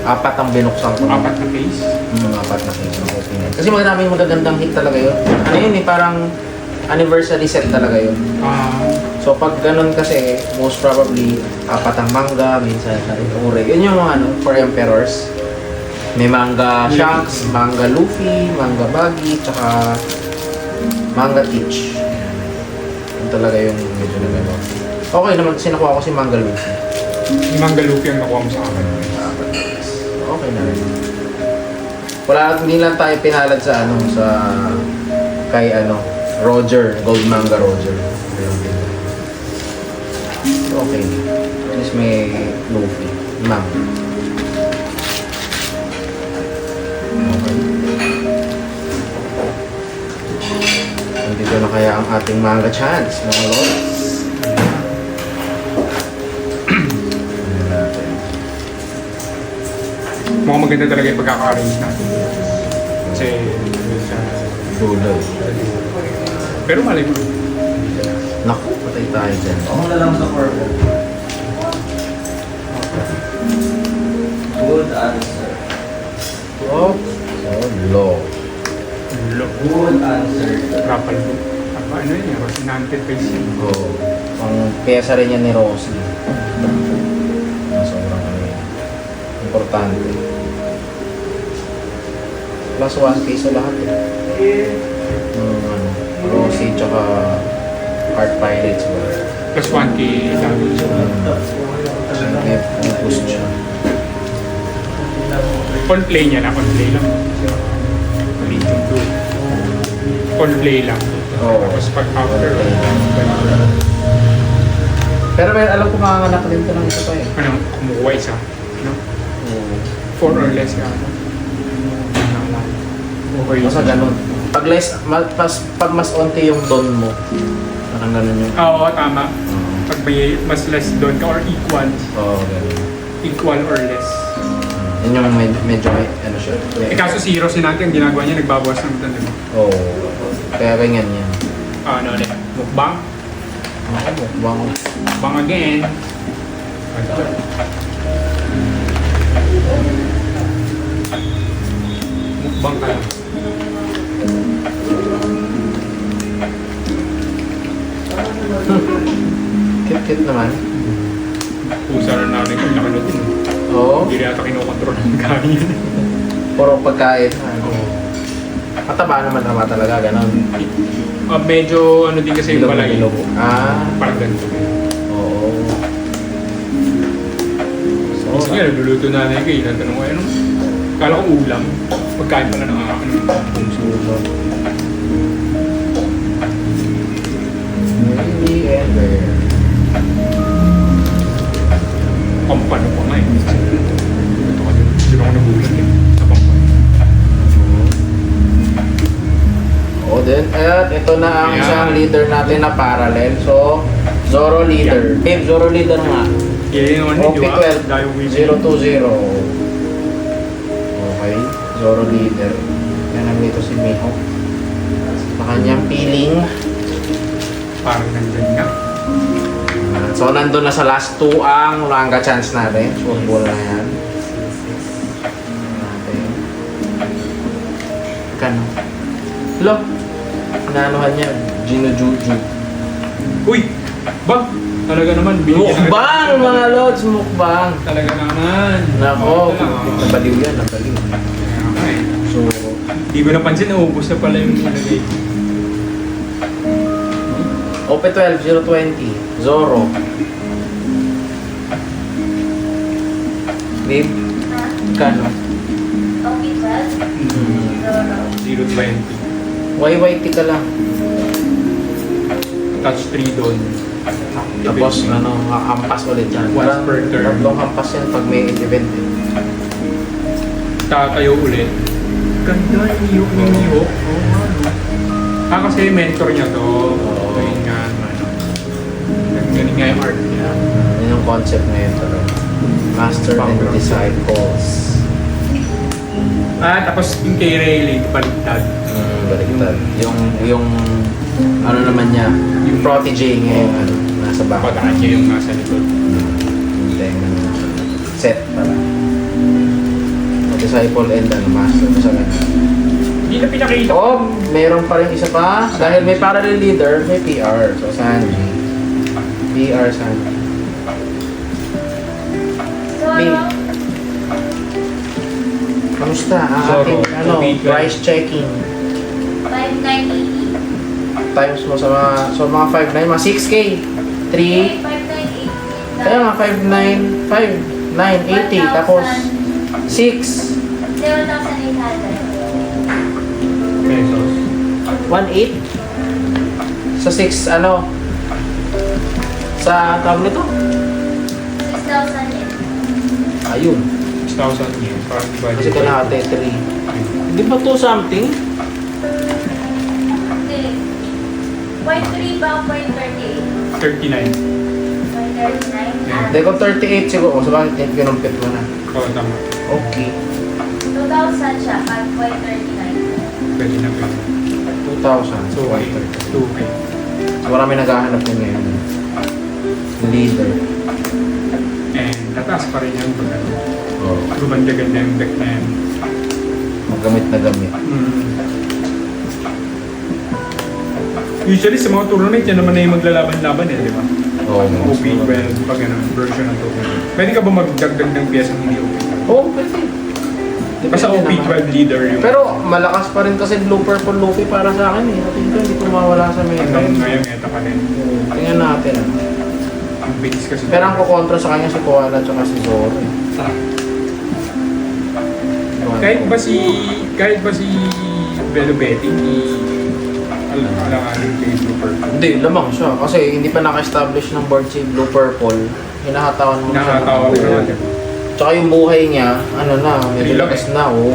Apat ang binuksan ko. apat na case? Apat na case ng OP9. Kasi maraming magagandang hit talaga yun. Ano yun eh, parang anniversary set talaga yun. So pag ganun kasi, most probably, apat ang manga, minsan ure. Yun yung mga for Emperors. May manga Shanks, manga Luffy, manga Buggy, tsaka manga Teach. Yun talaga yung medyo na gano'n. Okay naman kasi nakuha ko si manga Luffy. Yung Manga Luffy ang nakuha mo sa akin. Okay na rin. Hindi lang tayo pinalad sa kay Roger, Gold Manga Roger. Okay. At least may Luffy. Manga. Okay. Nandito na kaya ang ating manga chance, mga lords. Ano natin? Mukhang maganda talaga yung pagkaka-arrange natin. Kasi Gulay. pero malay mo. Naku, patay tayo dyan. Ako na lang sa purple. Good answer. Oh, low. Good answer. Rapal mo. Ano yun yung Rosinante face yun. Oh, ang pyesa rin yan ni Rosie. Sobrang importante. Plus 1 piso lahat eh. Rosie tsaka Heart Pirates ba? Plus 1K damage. May boost siya. On play niya na, on play lang. Maliit yung blue. On play lang. Oo. Tapos pag after, Pero may alam ko makanganak din ito ng isa pa eh. ano, kumukuha isa. No? 4 or less ka. Okay. Basta ganun. Pag mas onti yung don mo, parang ganun yung... Oo, tama. Pag may mas less doon ka or equal. Oo, ganun. Equal or less. Yun yung medyo may ano siya. Eh kaso si Rosinante, ang ginagawa niya, nagbabawas ng doon. Oo. Kaya ganyan yan. Ano ulit? Mukbang? Bang. Mukbang again. Mukbang ka lang. Cute naman. Pusa na namin kung nakalot yun. Oo. Hindi rin ata kinokontrol ng kain yun. Puro pagkain. Mataba naman talaga, ganun. Medyo ano din kasi yung balay. Bilog. Parang ganito. Oo. So, Minsan nga, nagluluto na na kayo. Natanong ko, ano? Kala ko ulam. Pagkain pala ng puso. Really ever. Pampano ko nga eh. Ito ka din. Hindi ako nagulat eh. Sa pampano. O din, at ito na ang Ayan. isang leader natin na parallel. So, Zoro leader. Babe, Zoro leader nga. Yeah, yun naman, di ba? Dahil OP12, 020. Okay, Zoro leader. Yan ang dito si Miho. Sa kanyang feeling. Parang nandyan nga. So, nandun na sa last 2 ang manga chance natin. Sure ball na yan. Okay. Kano? Hello? Naanuhan niya, Gino Juju. Uy! Ba? Talaga naman, binigyan na- Mukbang mga lods, mukbang. Talaga naman. Nako, Ito lang, oh. nabaliw yan, nabaliw. Okay. So, Di ko napansin, naubos na pala yung nalagay. OP12, 020, Zoro. Babe, kano? Okay, well. 0.20. YYT ka lang. Touch 3 doon. Tapos, ano, hampas ulit yan. Once per turn. Tatlong hampas yan pag may event eh. Tatayo ulit. Ganda yung Nihok. Oo nga, no? Kasi mentor niya to. Oo. Ayun nga, ano. Galing nga yung art niya. Yan yung concept ngayon talaga. Master and Background. disciples. Tapos yung kay Rayleigh, baliktad. Baliktad. Yung ano naman niya, yung protege ngayon, ano, nasa back. Pagkaan niya yung nasa likod. Then, set pala. Disciple and ano, master. Sa ganun. Hindi na pinakita. Oh, meron pa rin isa pa. Dahil may parallel leader, may PR. So, Sanji. PR Sanji. May, kamusta? Zoro, Ating, ano, tubig. price checking. 5980. Times mo sa mga 5.9, mga 6K. 3, 5980. kaya nga 5.9, 5.980. Tapos, 6, 0,800. Pesos. 1.8. Sa 6, ano? Sa tawag nito? 6,000 yen. Ayun. 6,000 yen. Parang budget. Kasi kalahati, 3. Hindi ba 2 something? Hindi. 0.3 ba? 0.38? 39. 0.39? Yeah. Hindi, kung 38 siguro. So, bakit kinumpit mo na? Oo, tama. Okay. 2,000 siya. 5.39. Pwede na pwede. 2,000. So, okay. 2K. So, marami naghahanap din ngayon. Leader. And tataas pa rin yung pag ano. Oh. Gumanda-ganda yung deck na yan. Magamit na gamit. Usually sa mga tournament, yan naman na yung maglalaban-laban eh, di ba? Oo. OP12, pag ano, version ng tournament. Pwede ka ba magdagdag ng piyesa ng hindi OP12? Oo, pwede. Basta Depende OP12 naman. leader yung... Pero malakas pa rin kasi blue purple Luffy para sa akin eh. Natin ko hindi ko mawala sa meta. hanggang ngayon, meta pa rin. Tingnan natin. Ang bilis kasi. Pero ang kukontra sa kanya si Koala at saka si Zoro. Eh. Kahit ba si Velo Betting, alanganin kay Blue Purple. Hindi, lamang siya. Kasi hindi pa naka-establish ng board si blue purple. Hinahatawan mo siya. Nakakatawa ko naman. Tsaka yung buhay niya, ano na, medyo Relax. lakas na, oo.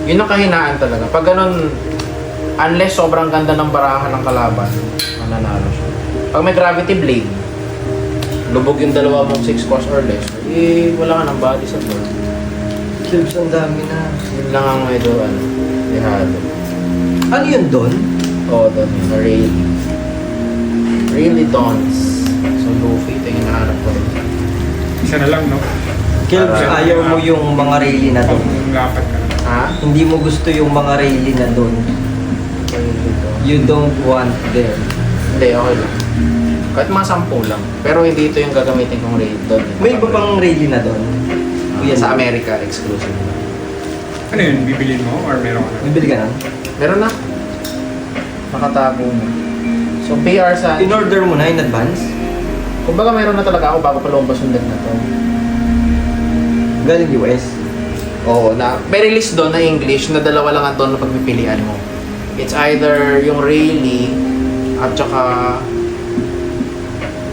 Yun ang kahinaan talaga. Pag ganun, unless sobrang ganda ng barahan ng kalaban, mananalo siya. Pag may gravity blade, lubog yung dalawa mong 6 cost or less, eh, wala ka ng body sa board. Kills, ang dami na. Yun lang ang medyo, ano, ihalo. Ano yun doon? Oo, doon yun, really dawns. So, Luffy, ito yung hinahanap ko rin. Isa na lang, no? Kills, ayaw mo yung mga rally na Pag doon. lapat ka. Ha? Hindi mo gusto yung mga rally na doon. Really dawns. You don't want them. Hindi, okay lang. Kahit mga 10 lang. Pero hindi ito yung gagamitin kong raid doon. May iba pang rally na doon. Kuya, sa America, exclusive. Ano yun? Bibilin mo or meron ka na? Bibili ka na? Meron na. Nakatago mo. So, PR sa... In-order mo na in advance? Kumbaga meron na talaga ako bago pa lumabas yung deck na to. Galing US? Oo, na may release doon na English na dalawa lang ang doon na pagpipilian mo. It's either yung Rayleigh at saka...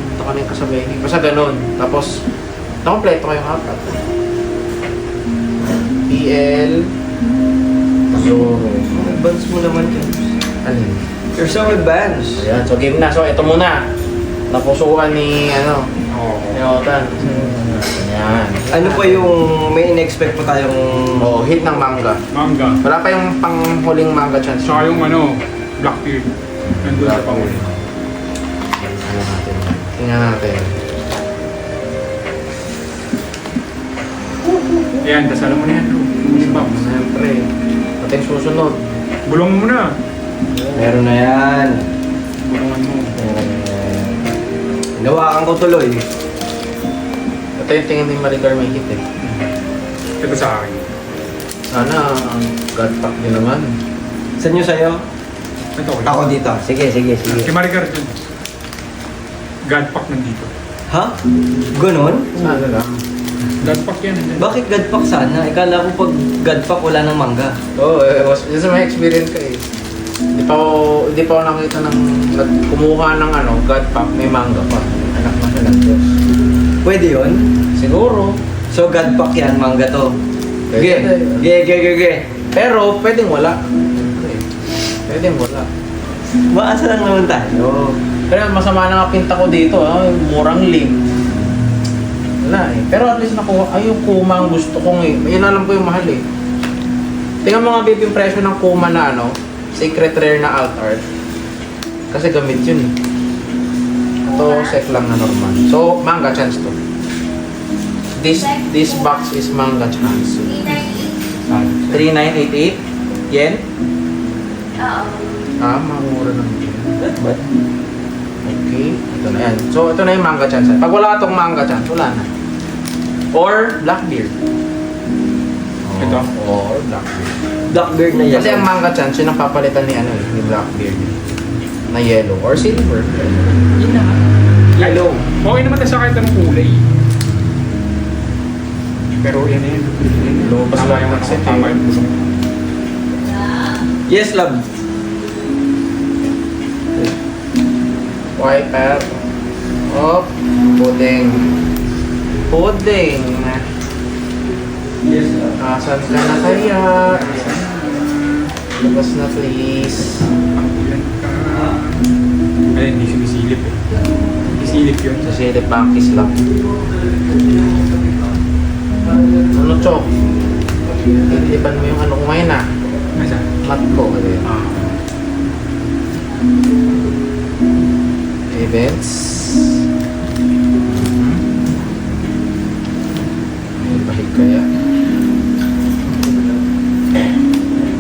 Ito ka na yung kasabay. Basta ganun. Tapos, nakompleto ko yung apat. PL... Zoro. Advance mo naman yan. Alin? You're so advanced. Ayan, so game na. So, ito muna. Napusukan ni, ano, Oo. ni Otan. Ayan. Ano pa yung may in-expect pa tayong... Oo, hit ng manga. Manga. Wala pa yung panghuling manga chance. Saka yung ano, Blackbeard. Nandun sa panguli. Ano natin? Tingnan natin. Ayan, dasalan mo na yan, bro. Umisbam. Siyempre. Pati yung susunod. Bulong mo muna. Meron na yan. Bulungan mo. Hinawakan ko tuloy. Ito yung tingin ni Maricar may hit eh. Ito sa akin. Sana ang God pack din naman. Saan nyo sa'yo? Ito ko. Ako dito. Sige, sige, sige. Si Maricar dun. God pack nandito. Ha? Ganon? Sana lang. God pack yan. Nandyan. Bakit Godpack sana? Ikala ko pag Godpack wala ng mangga. Oo, this is my experience ko eh. Hindi pa ako nakita ng kumuha ng ano, God pack, may manga pa. Anak na siya ng Diyos. Pwede yun? Siguro. So Godpack yan, mangga to. Ge, ge, ge, ge, ge. Pero pwedeng wala. Pwedeng wala. Maasa lang naman tayo. Pero masama na nga pinta ko dito, murang lim. Wala eh. Pero at least nakuha, ay yung Kuma ang gusto kong eh. Yun alam ko yung mahal eh. Tingnan mo nga babe yung presyo ng Kuma na ano, secret rare na alt art. Kasi gamit yun eh. Ito, sec lang na normal. So, manga chance to. This box is manga chance. 3988 yen? Oo. Ah, mamura ng yen. Okay, ito na yan. So, ito na yung manga chance. Pag wala itong manga chance, wala na. Or Blackbeard. Ito? Or Blackbeard. Blackbeard na yan. Kasi ang manga chance, yun ang papalitan ni, ano, ni Blackbeard. Na yellow or silver. Yun na. Yellow. Okay naman tayo sa kahit anong kulay. Pero yan yan. Lumabas Tama lang yung ng ano, set tama eh. yung gusto ko. Yes, love. Wiper. Oh, puding. Puding. Yes, love. Asan ka na kaya? Labas na please. Ang ulan ka. Ay, hindi sumisilip eh. Isilip yun. Sa silip bankis lang. Ano, Chok? Titipan mo yung ano ko ngayon ah. Nasa? Mat ko. Ah. Events. May bahig kaya.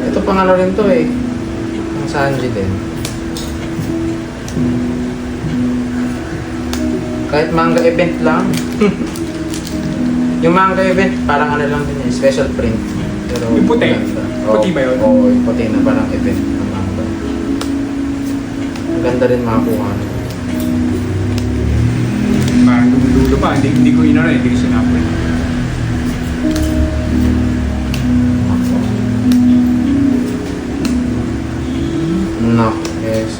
Ito pang ano rin to eh. Ang Sanji din. Kahit manga event lang. Yung manga event, parang ano lang din eh, special print. Pero, Yung puti? maganda. Puti ba yun? Oo, yung puti na parang event ng manga. Maganda rin makakuha. Parang dumudulo pa. Hindi ko inano, hindi ko sinapin. No, yes.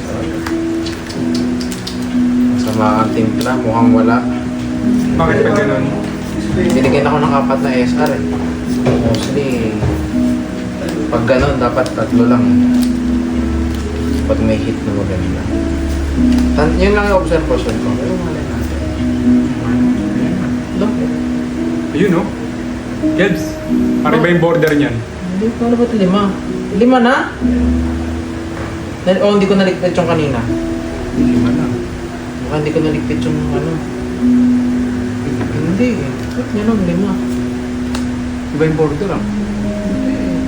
Masama ang timpla, mukhang wala. Bakit pa ganun? Binigyan ako ng 4 na SR eh. Mostly, pag ganun, dapat 3 lang. Pag may hit na maganda. Yun lang yung observation ko. Pero malay natin. Look. Ayun no? Kebs, parang iba yung border niyan. Hindi ko na ba't 5? 5 na? Hindi ko naligpit yung kanina. 5 na. Baka hindi ko naligpit yung ano. Hindi eh. Ba't nyo lang 5? Iba yung border ah.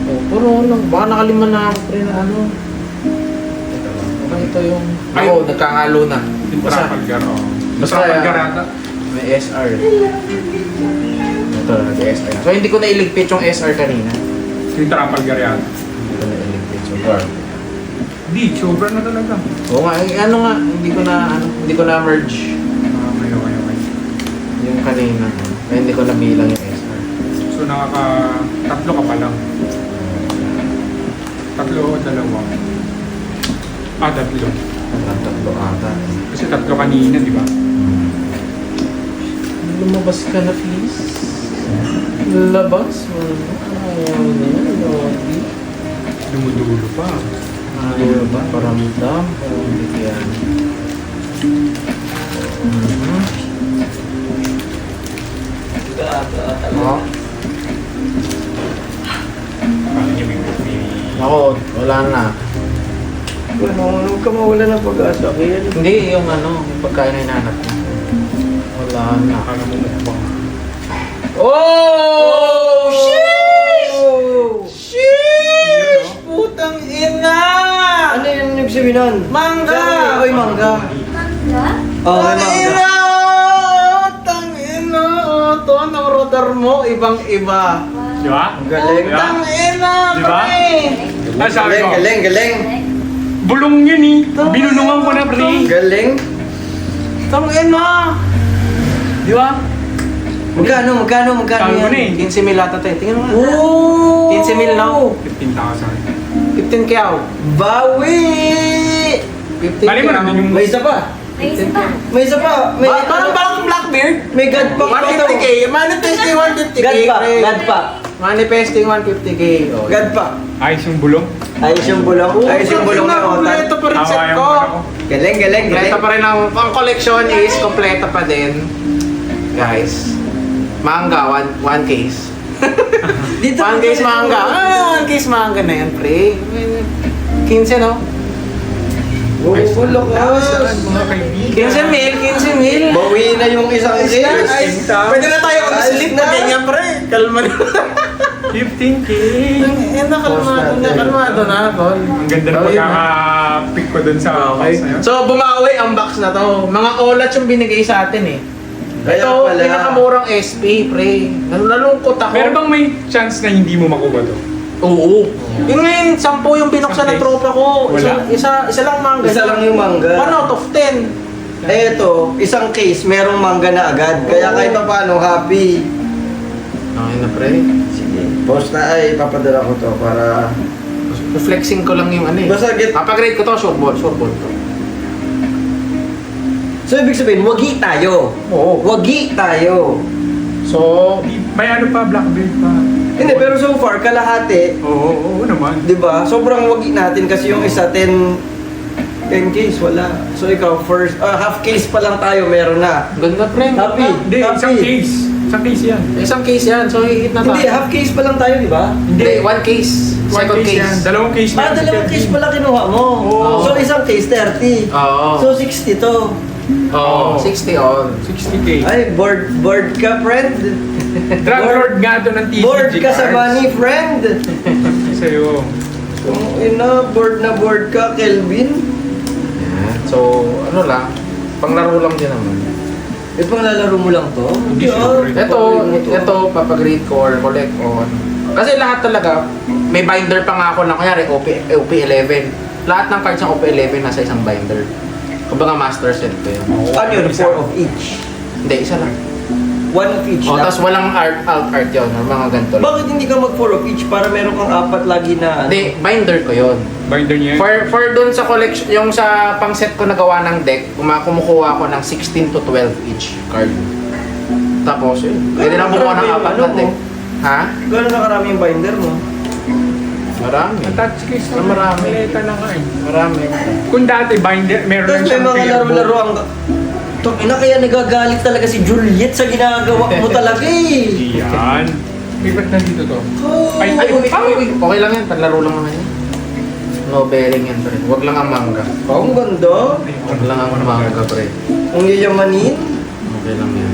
Oh, pero lang, baka nakalima na ako pre na ano. Baka ito yung... Ay. Oo, nagkakalo na. Yung Trafalgar oh. Basta, Trafalgar ata. May SR. Ito, nag-SR. So, hindi ko nailigpit yung SR kanina. Yung Trafalgar yata. Hindi ko nailigpit yung bar. Hindi, sobra na talaga. Oo nga, ano nga, hindi ko na merge Okay. yung kanina. Kaya hindi ko nabilang yung SR. So tatlo ka pa lang. Tatlo o dalawa? Ah, tatlo. Tatlo ata. Kasi tatlo kanina, di ba? Lumabas ka na please. Labas mo. Ayaw na yan, Lodi. Dumudulo pa. Ayaw ba? Paramdam. Paramdam yan. Oh. Parang niya may Ako, wala na. Huwag ka mawala ng pag-asa. Kaya Hindi, yung ano, yung pagkain na hinahanap ko. Wala na. Akala mo mukbang. Oh! Sheesh! Sheesh! Putang ina! ano yung nagsabi nun? Mangga! Oy, mangga. Mangga? Oh, may mangga. mo, ibang-iba. Di ba? Galing. Diba? Tangina, Di ba? pre! Ah, sabi Galing, ko, galing, galing. bulong yun eh. Binunungan ko na, pre. Galing. Tangina! Di ba? Magkano Sabi ko na yan? eh. 15 mil ata tayo. Tingnan mo nga. Oh! 15 mil na. 15,000. 15 kyaw. Bawi! 15 Mali mo naman yung... May isa pa. May isa pa. May isa pa. May, Parang Blackbeard. may God pa. 150k. Manifesting 150k. God pa. pre. God pa. Manifesting 150k. Oh. God pa. Ayos yung bulong. Ayos yung bulong. Ayos yung bulong na otan. Kompleto pa rin set Tawa yung ko. ano ko. Galing, galing, galing. Kompleto pa rin ang collection is kompleto pa din. Guys. Manga, one case. Dito One case manga. One case manga na yan, pre. 15, no? Oh, lakas. Mga kaibigan. 15 mil. Bawi na yung isang Ay, case. pwede na tayo mag-sleep Ayos na na. ganyan, pre. Kalma na. 15K. Kalmado na, tol. Ang ganda na pagkaka-pick ko dun sa box na yun. So, bumawi ang box na to. Mga olat yung binigay sa atin eh. Kaya Ito, pala. pinakamurang SP, pre. Nalulungkot ako. Meron bang may chance na hindi mo makuha to? Oo. Yung ngayon, 10 yung binuksan ng tropa ko. Wala. Isa lang manga. Isa lang yung manga. 1 out of 10. Eto, isang case, merong mangga na agad. Kaya kahit pa paano, happy. Okay na, pre. Sige. Boss na ay, papadala ko to para... Flexing ko lang yung ano eh. Basta get... Papagrade ko to, short ball to. So, ibig sabihin, wagi tayo. Oo. Wagi tayo. So, May ano pa, Blackbeard pa. Hindi, pero so far, kalahati, Oo naman. di ba? Sobrang wagi natin kasi yung isa 10 case, wala. So, ikaw, first, half case pa lang tayo, meron na. ganda, pre. Happy. Hindi, isang case. Isang case yan. Isang case yan, so hihit na tayo. Hindi, half case pa lang tayo, di ba? Hindi, 1 case. One Second case yan. case. Dalawang case na. Dalawang case pala kinuha mo. Oo. So, isang case, 30. Oo. So, 60 to. Oo. 60 on. 60K. Ay, bored ka, friend. Drug lord nga to ng TCG Bored ka sa cards. money, friend. Sa'yo. So, ina, bored na bored ka, Kelvin. So, ano lang, panglaro lang din naman. Eh, panglalaro mo lang to? Hindi siyempre. Ito, papagrade ko or collect on. Kasi lahat talaga, may binder pa nga ako ng, kanyari, OP11. Lahat ng cards ng OP11 nasa isang binder. Kumbaga master set ko yun. Ano yun? 4 of each. Hindi, isa lang. 1 of each O, lang. tapos walang alt art yun, or mga ganito lang. Bakit hindi ka mag 4 of each para meron kang apat lagi na ano? Hindi, binder ko yun. Binder niya. For dun sa collection, yung sa pang set ko na gawa ng deck, kumukuha ako ng 16 to 12 each card. Tapos yun, pwede na bumuha ng apat na deck. Ha? Gano'n na karami yung binder mo? Marami. Ang touch case na Marami. Maleta na nga eh. Marami. Kung dati binder, meron Tapos lang may siyang mga turbo. laro-laro ang... Ina, kaya nagagalit talaga si Juliet sa ginagawa mo talaga eh. Yan. May ba't nandito to? Ay, okay lang yan. Panlaro lang naman yan. No bearing yan, pre. Huwag lang ang manga. Ang ganda. Huwag lang ang manga, pre. Ang yayamanin. Okay lang yan.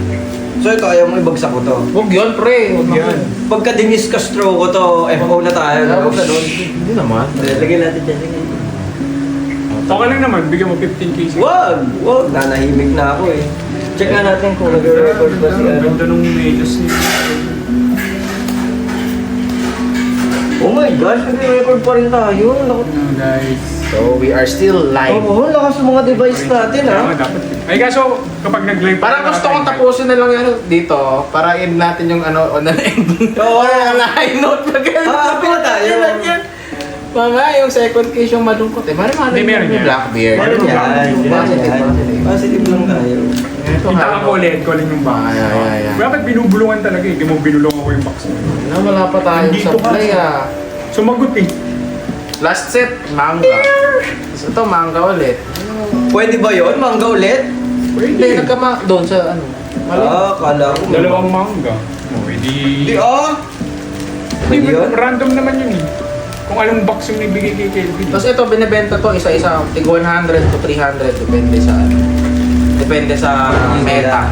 So ito, ayaw mo ibagsak ko to. Huwag yun, pre. Huwag Yan. Pagka Denise Castro ko to, FO na tayo. Huwag ka doon. Hindi naman. Lagyan natin dyan. lagyan. Okay lang naman, bigyan mo 15K. Wag! Nanahimik na ako eh. Check nga natin kung nag-record ba si ano. Ganda nung medyas niya. Oh my gosh, nag-record pa rin tayo. Naku. Guys. So, we are still live. Oo, lakas ng mga device natin ha. Dapat. Ay kaso, kapag nag-live Parang gusto kong tapusin na lang yan dito para end natin yung ano, on an ending. Oo. Na high note pa ganun. Happy na tayo. Mga yung second case yung malungkot eh. Marami Hindi, meron yan. Blackbeard. Meron yan. Positive, Yan. positive. Positive lang tayo. Ito Kita ang ulit, calling yung box. Ay. Dapat binubulungan talaga eh. Hindi mo binulong ako yung box mo. Na wala pa tayong Nandito ka. supply ah. Sumagot eh. Last set, manga. Tapos ito, manga ulit. Pwede ba yun? Mangga ulit? Hindi, nagkama doon sa ano. Mali. Kala ko. Dalawang manga. Oh, hindi. Di Pwede yun? Random naman yun eh. Kung anong box yung nabigay kay Kelvin. Tapos ito, binibenta to isa-isa. Tig 100 to 300. Depende sa ano. Depende sa meta.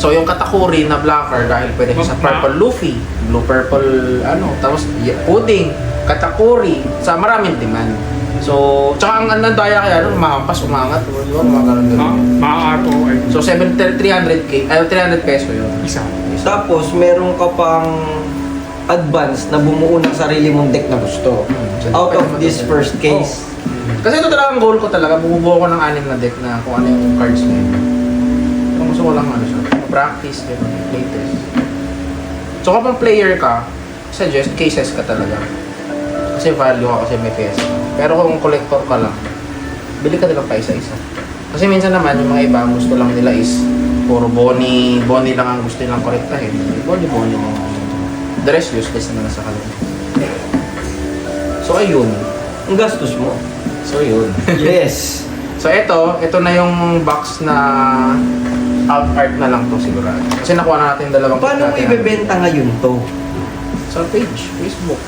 So yung Katakuri na blocker dahil pwede siya sa purple Luffy, blue purple ano, tapos pudding, Katakuri sa maraming demand. So, tsaka ang daya kaya ano, mahampas, umangat, di ba? Mga ganun. Maato ay So 300k, ay 300 peso yun. isa. isa. Tapos, meron ka pang advance na bumuo ng sarili mong deck na gusto. Out of this first case. Kasi ito talaga ang goal ko talaga, bubuo ko ng 6 na deck na kung ano yung cards na yun. Kung gusto ko lang ano siya, practice, playtest. So kapag player ka, suggest cases ka talaga. Kasi value ka, kasi may PS ka. Pero kung collector ka lang, bili ka nila pa isa-isa. Kasi minsan naman, yung mga iba, ang gusto lang nila is puro boni lang ang gusto nilang korektahin. Boni lang. The rest useless naman sa kanila. So ayun. Ang gastos mo. So yun. Yes. So ito na yung box na out art na lang to sigurado. Kasi nakuha na natin yung dalawang Paano mo natin. ibebenta ngayon to? Sa page, Facebook.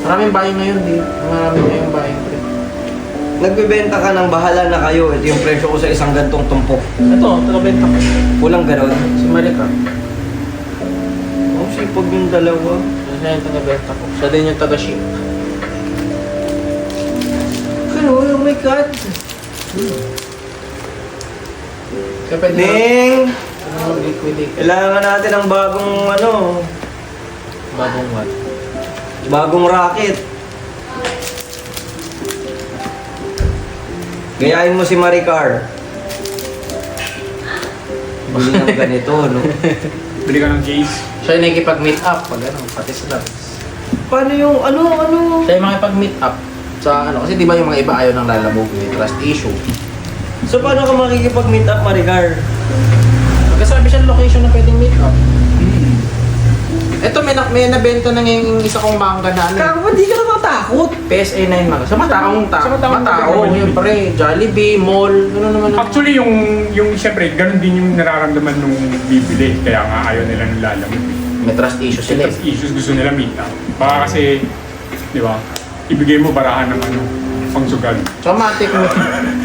Maraming buying ngayon, maraming ngayong buying. Nagbebenta ka ng bahala na kayo. Ito yung presyo ko sa isang gantong tumpok. Ito, taga-benta ko. Walang ganon. Si Marika. Oh, sipag yung dalawa. Siya yung taga-benta ko. Siya din yung taga-ship. Ano? Oh my God. Kaya pwede na Ding! mag-liquidate. Kailangan natin ng bagong Bagong what? bagong racket. Gayahin mo si Maricar. Bili ng ganito, no? Bili ka ng case. Siya yung nakikipag-meet up pag ano, pati sila. Paano yung ano? Siya yung makipag-meet up sa ano, kasi di ba yung mga iba ayaw nang lalabog, may trust issue. So paano ka makikipag-meet up, Maricar? Magkasabi siya ng location na pwedeng meet up. Ito, may nabenta na ngayon yung isa kong manga na ano. Kako, di ka naman takot. PSA 9 manga. Sa mataong Sa mataong matao, tao. siyempre, Jollibee, mall, gano'n naman. Actually, yung siyempre, ganun din yung nararamdaman nung bibili. Kaya nga ayaw nila ng lalamig. May trust issue sila. Tapos issues gusto nila meet up. Baka kasi, di ba, ibigay mo barahan ng ano, pangsugal. So, matik mo,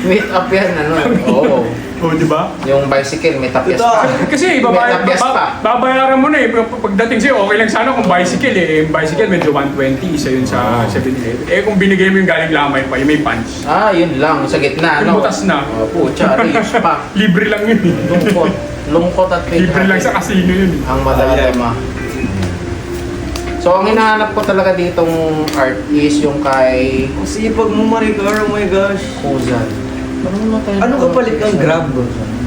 meet up yan, ano. Oo. O, di ba? Yung bicycle, may tapyas Ito, pa. Kasi may tapyas pa. babayaran mo na eh. Pagdating sa'yo, okay lang sana kung bicycle eh. Yung bicycle medyo 120, isa yun sa 7-Eleven. Eh kung binigay mo yung galing lamay pa, yung may punch. Ah, yun lang, sa gitna, Yung ano. butas na. Oh, pucha, rich pa. Libre lang yun eh. Lungkot at Libre lang sa casino yun eh. ang madadama. So, ang hinahanap ko talaga ditong art is yung kay Ang sipag mo, Maricar. Oh my gosh. Kuzan. Ano ka palit ng Grab?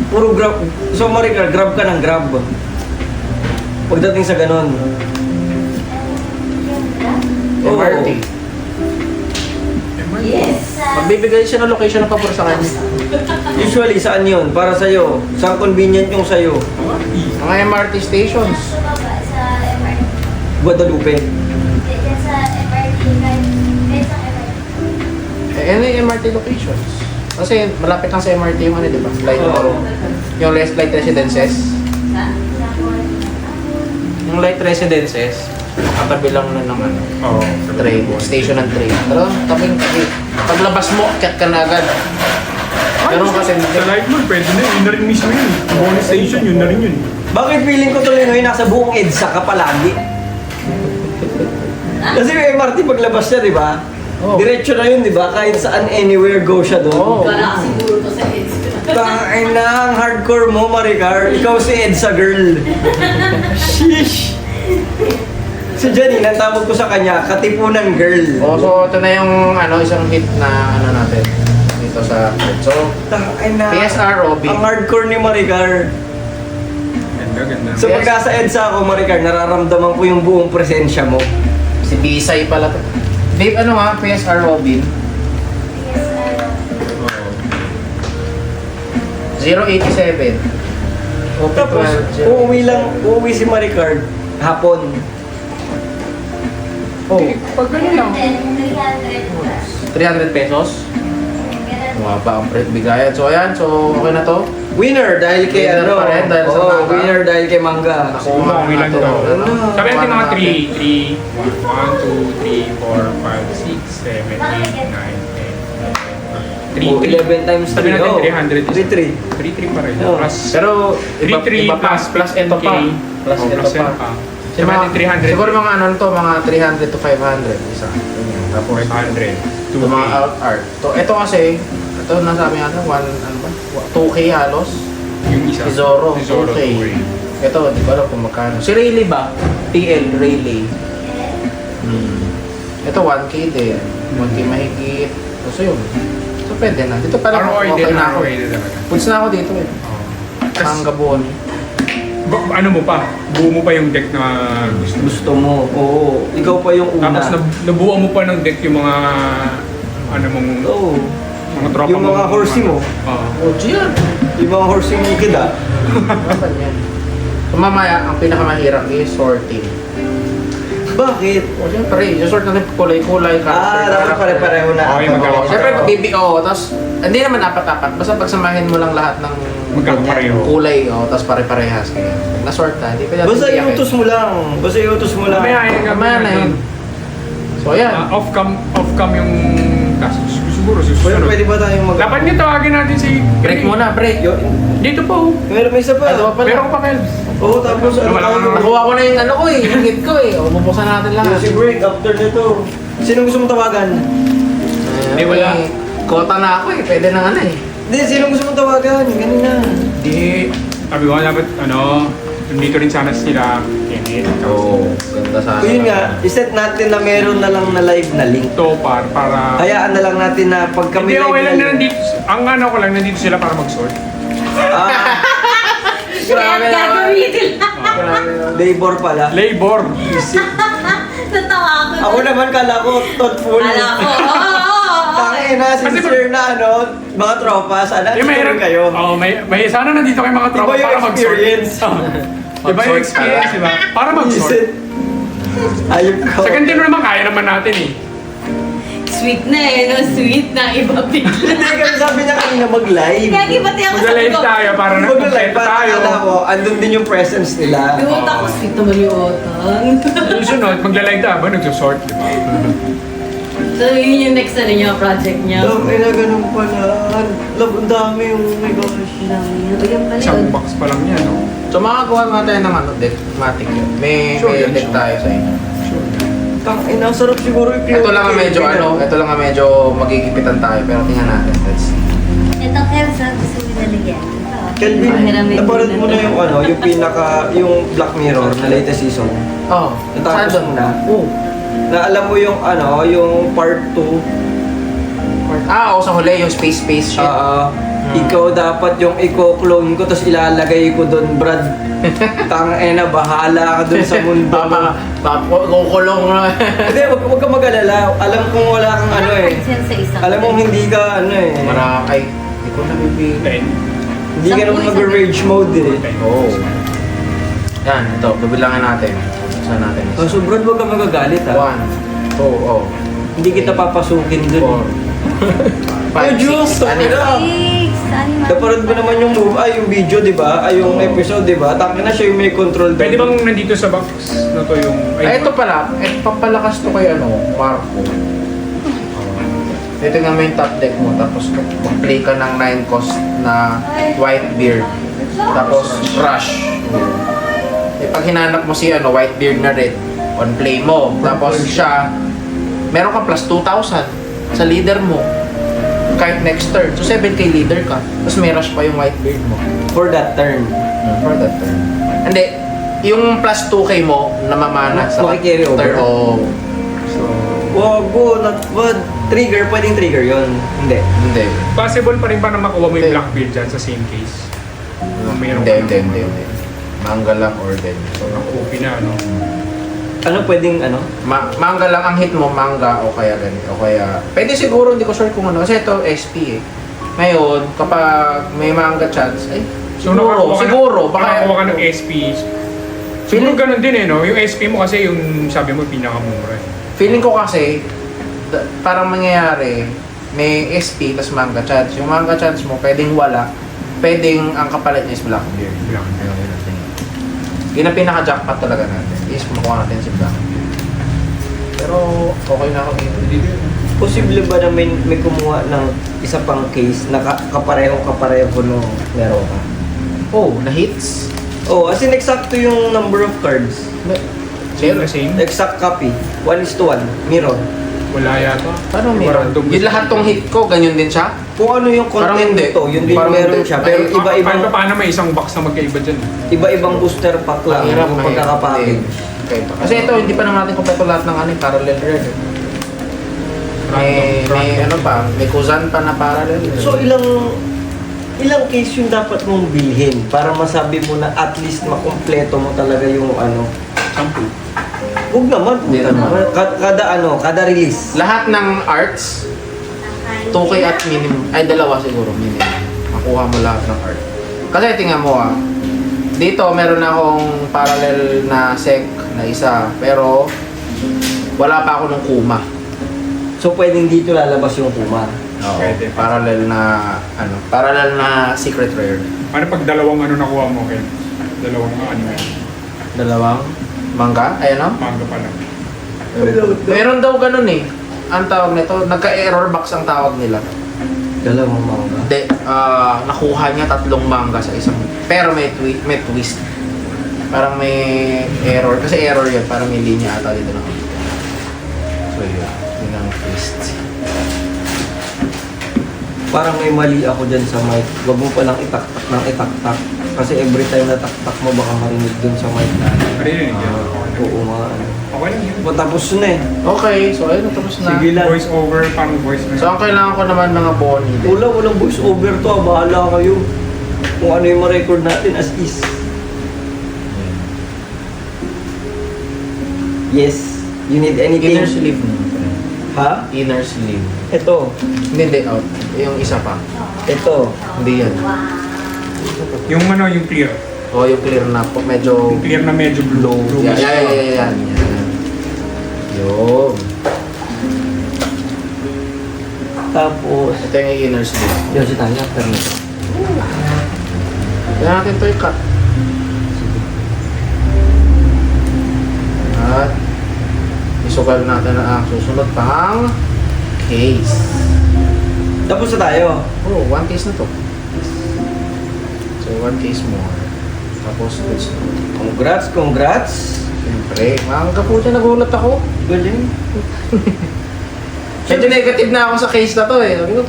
Puro Grab. So, Maricar, Grab ka ng Grab. Pagdating sa ganon. MRT. Yes! Magbibigay siya ng location na pabor sa kanya. Usually, saan yun? Para sa'yo. Saan convenient yung sa'yo? Mga MRT stations. Sa baba, sa MRT. Guadalupe. Diyan sa MRT, kahit sa MRT. Ano yung MRT locations? Kasi malapit lang sa MRT yung ano, di ba? Light Oo. Yung light residences. Yung light residences, katabi lang na ng ano, Oo. train, station ng train. Pero tabi. Paglabas mo, cat ka na agad. Meron kasi Sa light mall, pwede na yun. Yun na rin mismo yun. Bonus station, yun na rin yun. Bakit feeling ko tuloy ngayon nasa buong EDSA ka palagi? Kasi yung MRT paglabas niya, di ba? Oo. Diretso na yun, di ba? Kahit saan, anywhere, go siya doon. Oo. Wala ka siguro to sa heads ko. Tangay na, ang hardcore mo, Maricar. Ikaw si EDSA girl. Sheesh! Si Janine, ang tawag ko sa kanya, katipunan girl. Oh, so ito na yung ano, isang hit na ano natin dito sa so Tangay na. PSR Robin. Ang hardcore ni Maricar. Ganda. So pagka sa EDSA ako, Maricar, nararamdaman ko yung buong presensya mo. Si Bisay pala to. Babe, ano nga, PSR Robin? 087. Okay, Tapos, 12, 087. uuwi si Maricar hapon. Oh, Pag ganun lang. 300 plus. 300 pesos. Ganun. Mababa ang bigayan. So ayan, so okay na to. Winner dahil kay Winner ano. pa rin dahil sa Oo, manga. winner dahil kay Mangga. Naku, Okay lang natin, daw. ano. Sabi natin mga Nakuha 3, 1, 2, 3, 4, 5, 6, 7, 8, 9, 10, 11, 12, 13. Oh, 11 times 3. Sabi natin 300. 3. 3 pa rin. Oo. Plus, Pero iba, 3 iba pa, plus ito pa. Plus ito plus yan pa. pa. Sabi natin 300. Siguro mga ano to, mga 300 to 500 isa. Ganyan. Tapos 500. ito mga out art. To, ito kasi, ito nasabi natin, 2K halos. Yung isa. Si Zorro, Si Zorro, 2K. 2K. Ito, di ko alam kung magkano. Si Rayleigh ba? TL, Rayleigh. Ito, 1K din. 1K mahigit. So, yun. So, pwede na. Dito pala ROI okay din na ako ako. eh. talaga. Puts na ako dito eh. Mangga buon. Ano mo pa? Buo mo pa yung deck na gusto mo. Gusto mo. Oo. Ikaw pa yung una. Tapos nabuo mo pa ng deck yung mga ano mong Oo. mga tropa Yung mga horsey mo. Oo. Oh, Gian. Yung mga horsey mo kida. Dapat yan. So, mamaya, ang pinakamahirap is sorting. Bakit? O, siyempre, yung sort natin kulay-kulay. Dapat pare-pareho na. Okay, ako. magkakaroon. Siyempre, BBO, tapos, hindi naman apat-apat. Basta pagsamahin mo lang lahat ng Magkakapareho. kulay, tapos pare-parehas. Kaya, pag na-sort na, hindi pa natin Basta tiyakin. iutos mo lang. Basta iutos mo lang. Mamaya yun. Mamaya na yun. So, ayan. Off-cam yung task. Siguro, Pwede ba tayong mag... Dapat nga tawagin natin si... Break muna, break. Dito po. Meron may isa pa. Ano pa Pero pala? ko pa, Kel. Oo, tapos ano Wala tayo? ka Nakuha ko na yung ano ko eh, yung hit ko eh. O, bubuksan natin Yung lahat. si break after nito. Sino gusto mong tawagan? Hindi, wala. Kota na ako eh, pwede na ano eh. Hindi, sino gusto mong tawagan? Ganun na. Di, sabi ko dapat, nandito rin sana sila. Kenneth. Oo, ganda sana. Yun nga, iset natin na meron na lang na live na link. Ito, para... Hayaan na lang natin na pag kami Hindi, okay lang na link- nandito. Ang ano ko lang, nandito sila para mag-sort. Ah, Grabe Kaya naman. gagamitin lang. Grabe naman. labor pala. Labor. Natawa ako. Ako naman kala ko thoughtful. Kala ko, oo. Tangina, sincere na mga tropa. Sana Yung nandito rin kayo. Oh, may sana nandito kayo mga tropa Iba yung para mag-sort. experience. Iba yung experience, diba? Para mag-sort. Isit. Ayun ko. Sa kantin naman, kaya naman natin eh. Sweet na eh, no? Sweet na iba bigla. Hindi, kasi sabi niya kanina mag-live. Kaya pati ako Mag-live tayo para Mag-live nagkompleto pa tayo. tayo. Ako, andun din yung presence nila. Yung utak ko, sweet naman yung utak. Susunod, magla-live tayo ba? Nagsusort, diba? So, yun yung next ano niya, project niya. Love, na ganun pala. Love, ang dami yung, oh my gosh. Yan pala Isang yun. box pa lang yan, no? So makagawa nga tayo ng ano, deck, matic yun. May Sure yan, deck sure. tayo sa inyo. Tangina, sarap siguro yung Ito lang ang medyo ito lang ang medyo magigipitan tayo, pero tingnan natin. Let's see. Ito, Kelsa, gusto mo nalagyan. Ito. Kelvin, Mahiramin napanood din mo na yung yung Black Mirror na latest season. Oh, Natapos saan mo doon? na? Oo. Na alam mo yung yung part 2. Oo, sa huli, yung space shit. Ikaw dapat yung i-clone ko tapos ilalagay ko doon, Brad. Tangina, bahala ka doon sa mundo. Kukulong na. Hindi, wag ka mag-alala. Alam kong wala kang ano eh. Yan sa isang. Alam mong hindi ka ano eh. Marakay. Hindi ko nabibigay. Hindi ka naman mag-rage mode eh. Oo. Yan, ito. Bibilangin natin. Saan natin? So Brad, wag ka magagalit ha. 1, 2, oh. Hindi kita papasukin 4, doon. 5, Oh, Diyos! 6, ano na? Naparod mo naman yung yung video, di ba? Ay, yung episode, di ba? Tangin na siya yung may control doon. Pwede bang nandito sa box na to yung... Ay, ito pala. Papalakas to kay Marco. Ito nga may top deck mo. Tapos mag-play ka ng 9 cost na white beard. Tapos rush. Eh, pag hinanap mo si white beard na red, on play mo. Tapos siya, meron ka plus 2,000 sa leader mo. Kahit next turn. So 7k leader ka. Tapos may rush pa yung white beard mo. For that turn. For that turn. Hindi. Yung plus 2k mo, namamana sa Makikarry over. turn. Oh. So, Wag go, not bad. Trigger, pwedeng trigger yon. Hindi. hindi. Possible pa rin ba na makuha mo yung Hindi. Blackbeard dyan sa same case? Mayroon Hindi, ka hindi, naman. hindi. Manga lang or then. So, OP na, no? Ano pwedeng ano? manga lang ang hit mo, manga o kaya ganito. O kaya, pwede siguro, hindi ko sure kung ano. Kasi ito, SP eh. Ngayon, kapag may manga chance, ay, siguro, baka, nakakuha ka ng SP. Siguro ganun din eh, no? Yung SP mo kasi yung sabi mo pinakamura. feeling ko kasi, parang mangyayari, may SP tas manga chance. Yung manga chance mo, pwedeng wala. Pwedeng ang kapalit niya is Blackbeard. Yun ang pinaka-jackpot talaga natin. Is makuha natin si Blackbeard. Pero okay na ako dito. Posible ba na may kumuha ng isa pang case na kapareho nung meron ka? Oh, na-hits? Oh, as in eksakto yung number of cards. Same na same. Exact copy. 1:1. Mirror. Wala yata. Paano meron? Random. Yung lahat tong hit ko, ganyan din siya? Kung ano yung Parang content hindi. nito, yun din Parang meron hindi. siya. Pero Ay, iba-ibang Paano may isang box na magkaiba dyan? iba-ibang booster pack lang Mahirap, yung mahirap. pagkakapackage. Okay. Kasi ito, hindi pa naman natin kompleto lahat ng ano, parallel red. May ano pa, may Kuzan pa na parallel. So ilang case yung dapat mong bilhin para masabi mo na at least makumpleto mo talaga yung ano. Shampoo. Huwag naman. Hindi naman. Kada release. Lahat ng arts, 2K at minimum. Ay, dalawa siguro minimum. Makuha mo lahat ng art. Kasi tingnan mo dito meron akong parallel na sec na isa. Pero, wala pa ako ng Kuma. So pwedeng dito lalabas yung Kuma. Pwede. Parallel na secret rare. Paano pag dalawang ano nakuha mo, Ken? Dalawang anime. Dalawang. Mangga? Ayan o. Manga pa lang. Meron daw ganun eh. Ang tawag nito, nagka-error box ang tawag nila. Dalawang manga. Hindi, nakuha niya 3 manga sa isang. Pero may twist. Parang may error. Kasi error yun, parang may linya ata dito na. So yun ang twist. Parang may mali ako dyan sa mic. Huwag mo palang itaktak ng itaktak. Kasi every time na taktak mo baka marinig dun sa mic na. Marinig yan. Oo nga. Okay lang yun. Tapos na eh. Okay, so ayun, tapos na. Sige lang. Voice over, parang voice So ang kailangan ko naman mga boni. Walang voice over to. Bahala kayo. Kung ano yung ma-record natin as is. Yes. You need anything? Inner sleeve mo. Ha? Inner sleeve. Ito. Hindi, out. Yung isa pa. Ito. Hindi yan. Yung ano, yung clear. O yung clear na po, medyo Yung clear na medyo blue. low. Yan. Yun. Tapos. Ito yung inner sleeve. Yun si Tanya. After nito. Kaya natin ito i-cut. At isugal natin ang susunod pang case. Tapos na tayo. Oh, 1 case na to. So 1 case more. Tapos goods na. Congrats. Siyempre, mangga po siya, nagulat ako. Galing. Medyo negative na ako sa case na to eh. Sabi ko,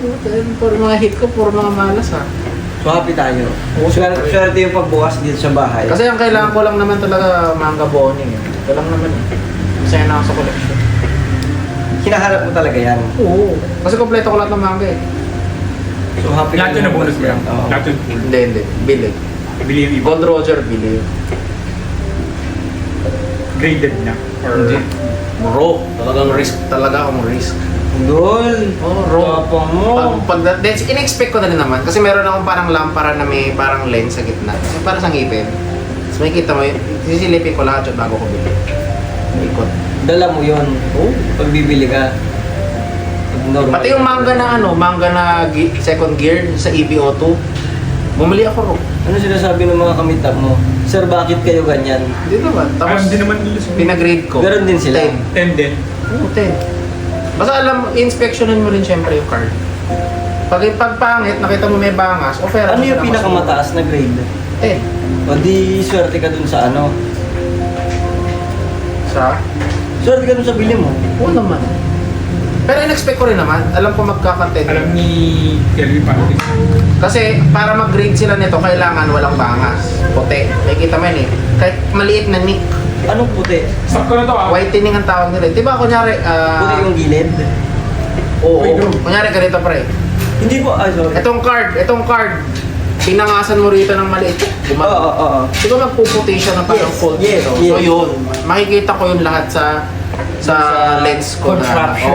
puro mga hit ko, puro mga malas ha. So happy tayo. Swerte yung pagbukas dito sa bahay. Kasi ang kailangan ko lang naman talaga manga boni eh. Ito lang naman eh. Masaya na ako sa collection. Hinaharap mo talaga yan. Oo. Kasi kompleto ko lahat ng manga eh. So happy Lahat yun na bonus mo yan. Oo. Lahat yun full. Hindi. Bili. Bili yung iba. Gold Roger, bili. Graded na. Or Bro, talagang risk. Talaga akong risk. Dol. Oh, raw. Tapang mo. In-expect ko na rin naman. Kasi meron akong parang lampara na may parang lens sa gitna. Kasi para sa ngipin. Tapos makikita mo, sisilipin ko lahat yun bago ko bili. Ikot. Dala mo yun. Oh. Pag bibili ka. Pag normal. Pati yung manga na second gear sa EVO2, bumili ako ro. Ano sinasabi ng mga kamitap mo? Sir, bakit kayo ganyan? Hindi naman. Tapos, hindi naman nila sabihin. pinagrade ko. Meron din sila. 10 din. Oo, 10. Basta alam, inspectionin mo rin syempre yung card. Pag pangit, nakita mo may bangas, offer Ano yung pinakamataas na grade? 10. O di swerte ka dun sa ano? Sa? Swerte ka dun sa bili mo. Oo naman. Pero in-expect ko rin naman. Alam ko magkakontent. Alam ni Kelvin paano din. Kasi para mag-grade sila nito, kailangan walang bangas. Puti. Nakikita mo yun eh. Kahit maliit na nick. Anong puti? Stop ko na to ah. Whitening ang tawag nila. Diba kunyari, Puti yung gilid? oo. Uy, bro. Kunyari ganito pre. Hindi ko, sorry. Itong card. Pinangasan mo rito ng maliit. Oo. Di ba magpuputi siya ng parang Yes, fold yes, dito? yes. So yun, makikita ko yun lahat sa lens ko na. Contraption.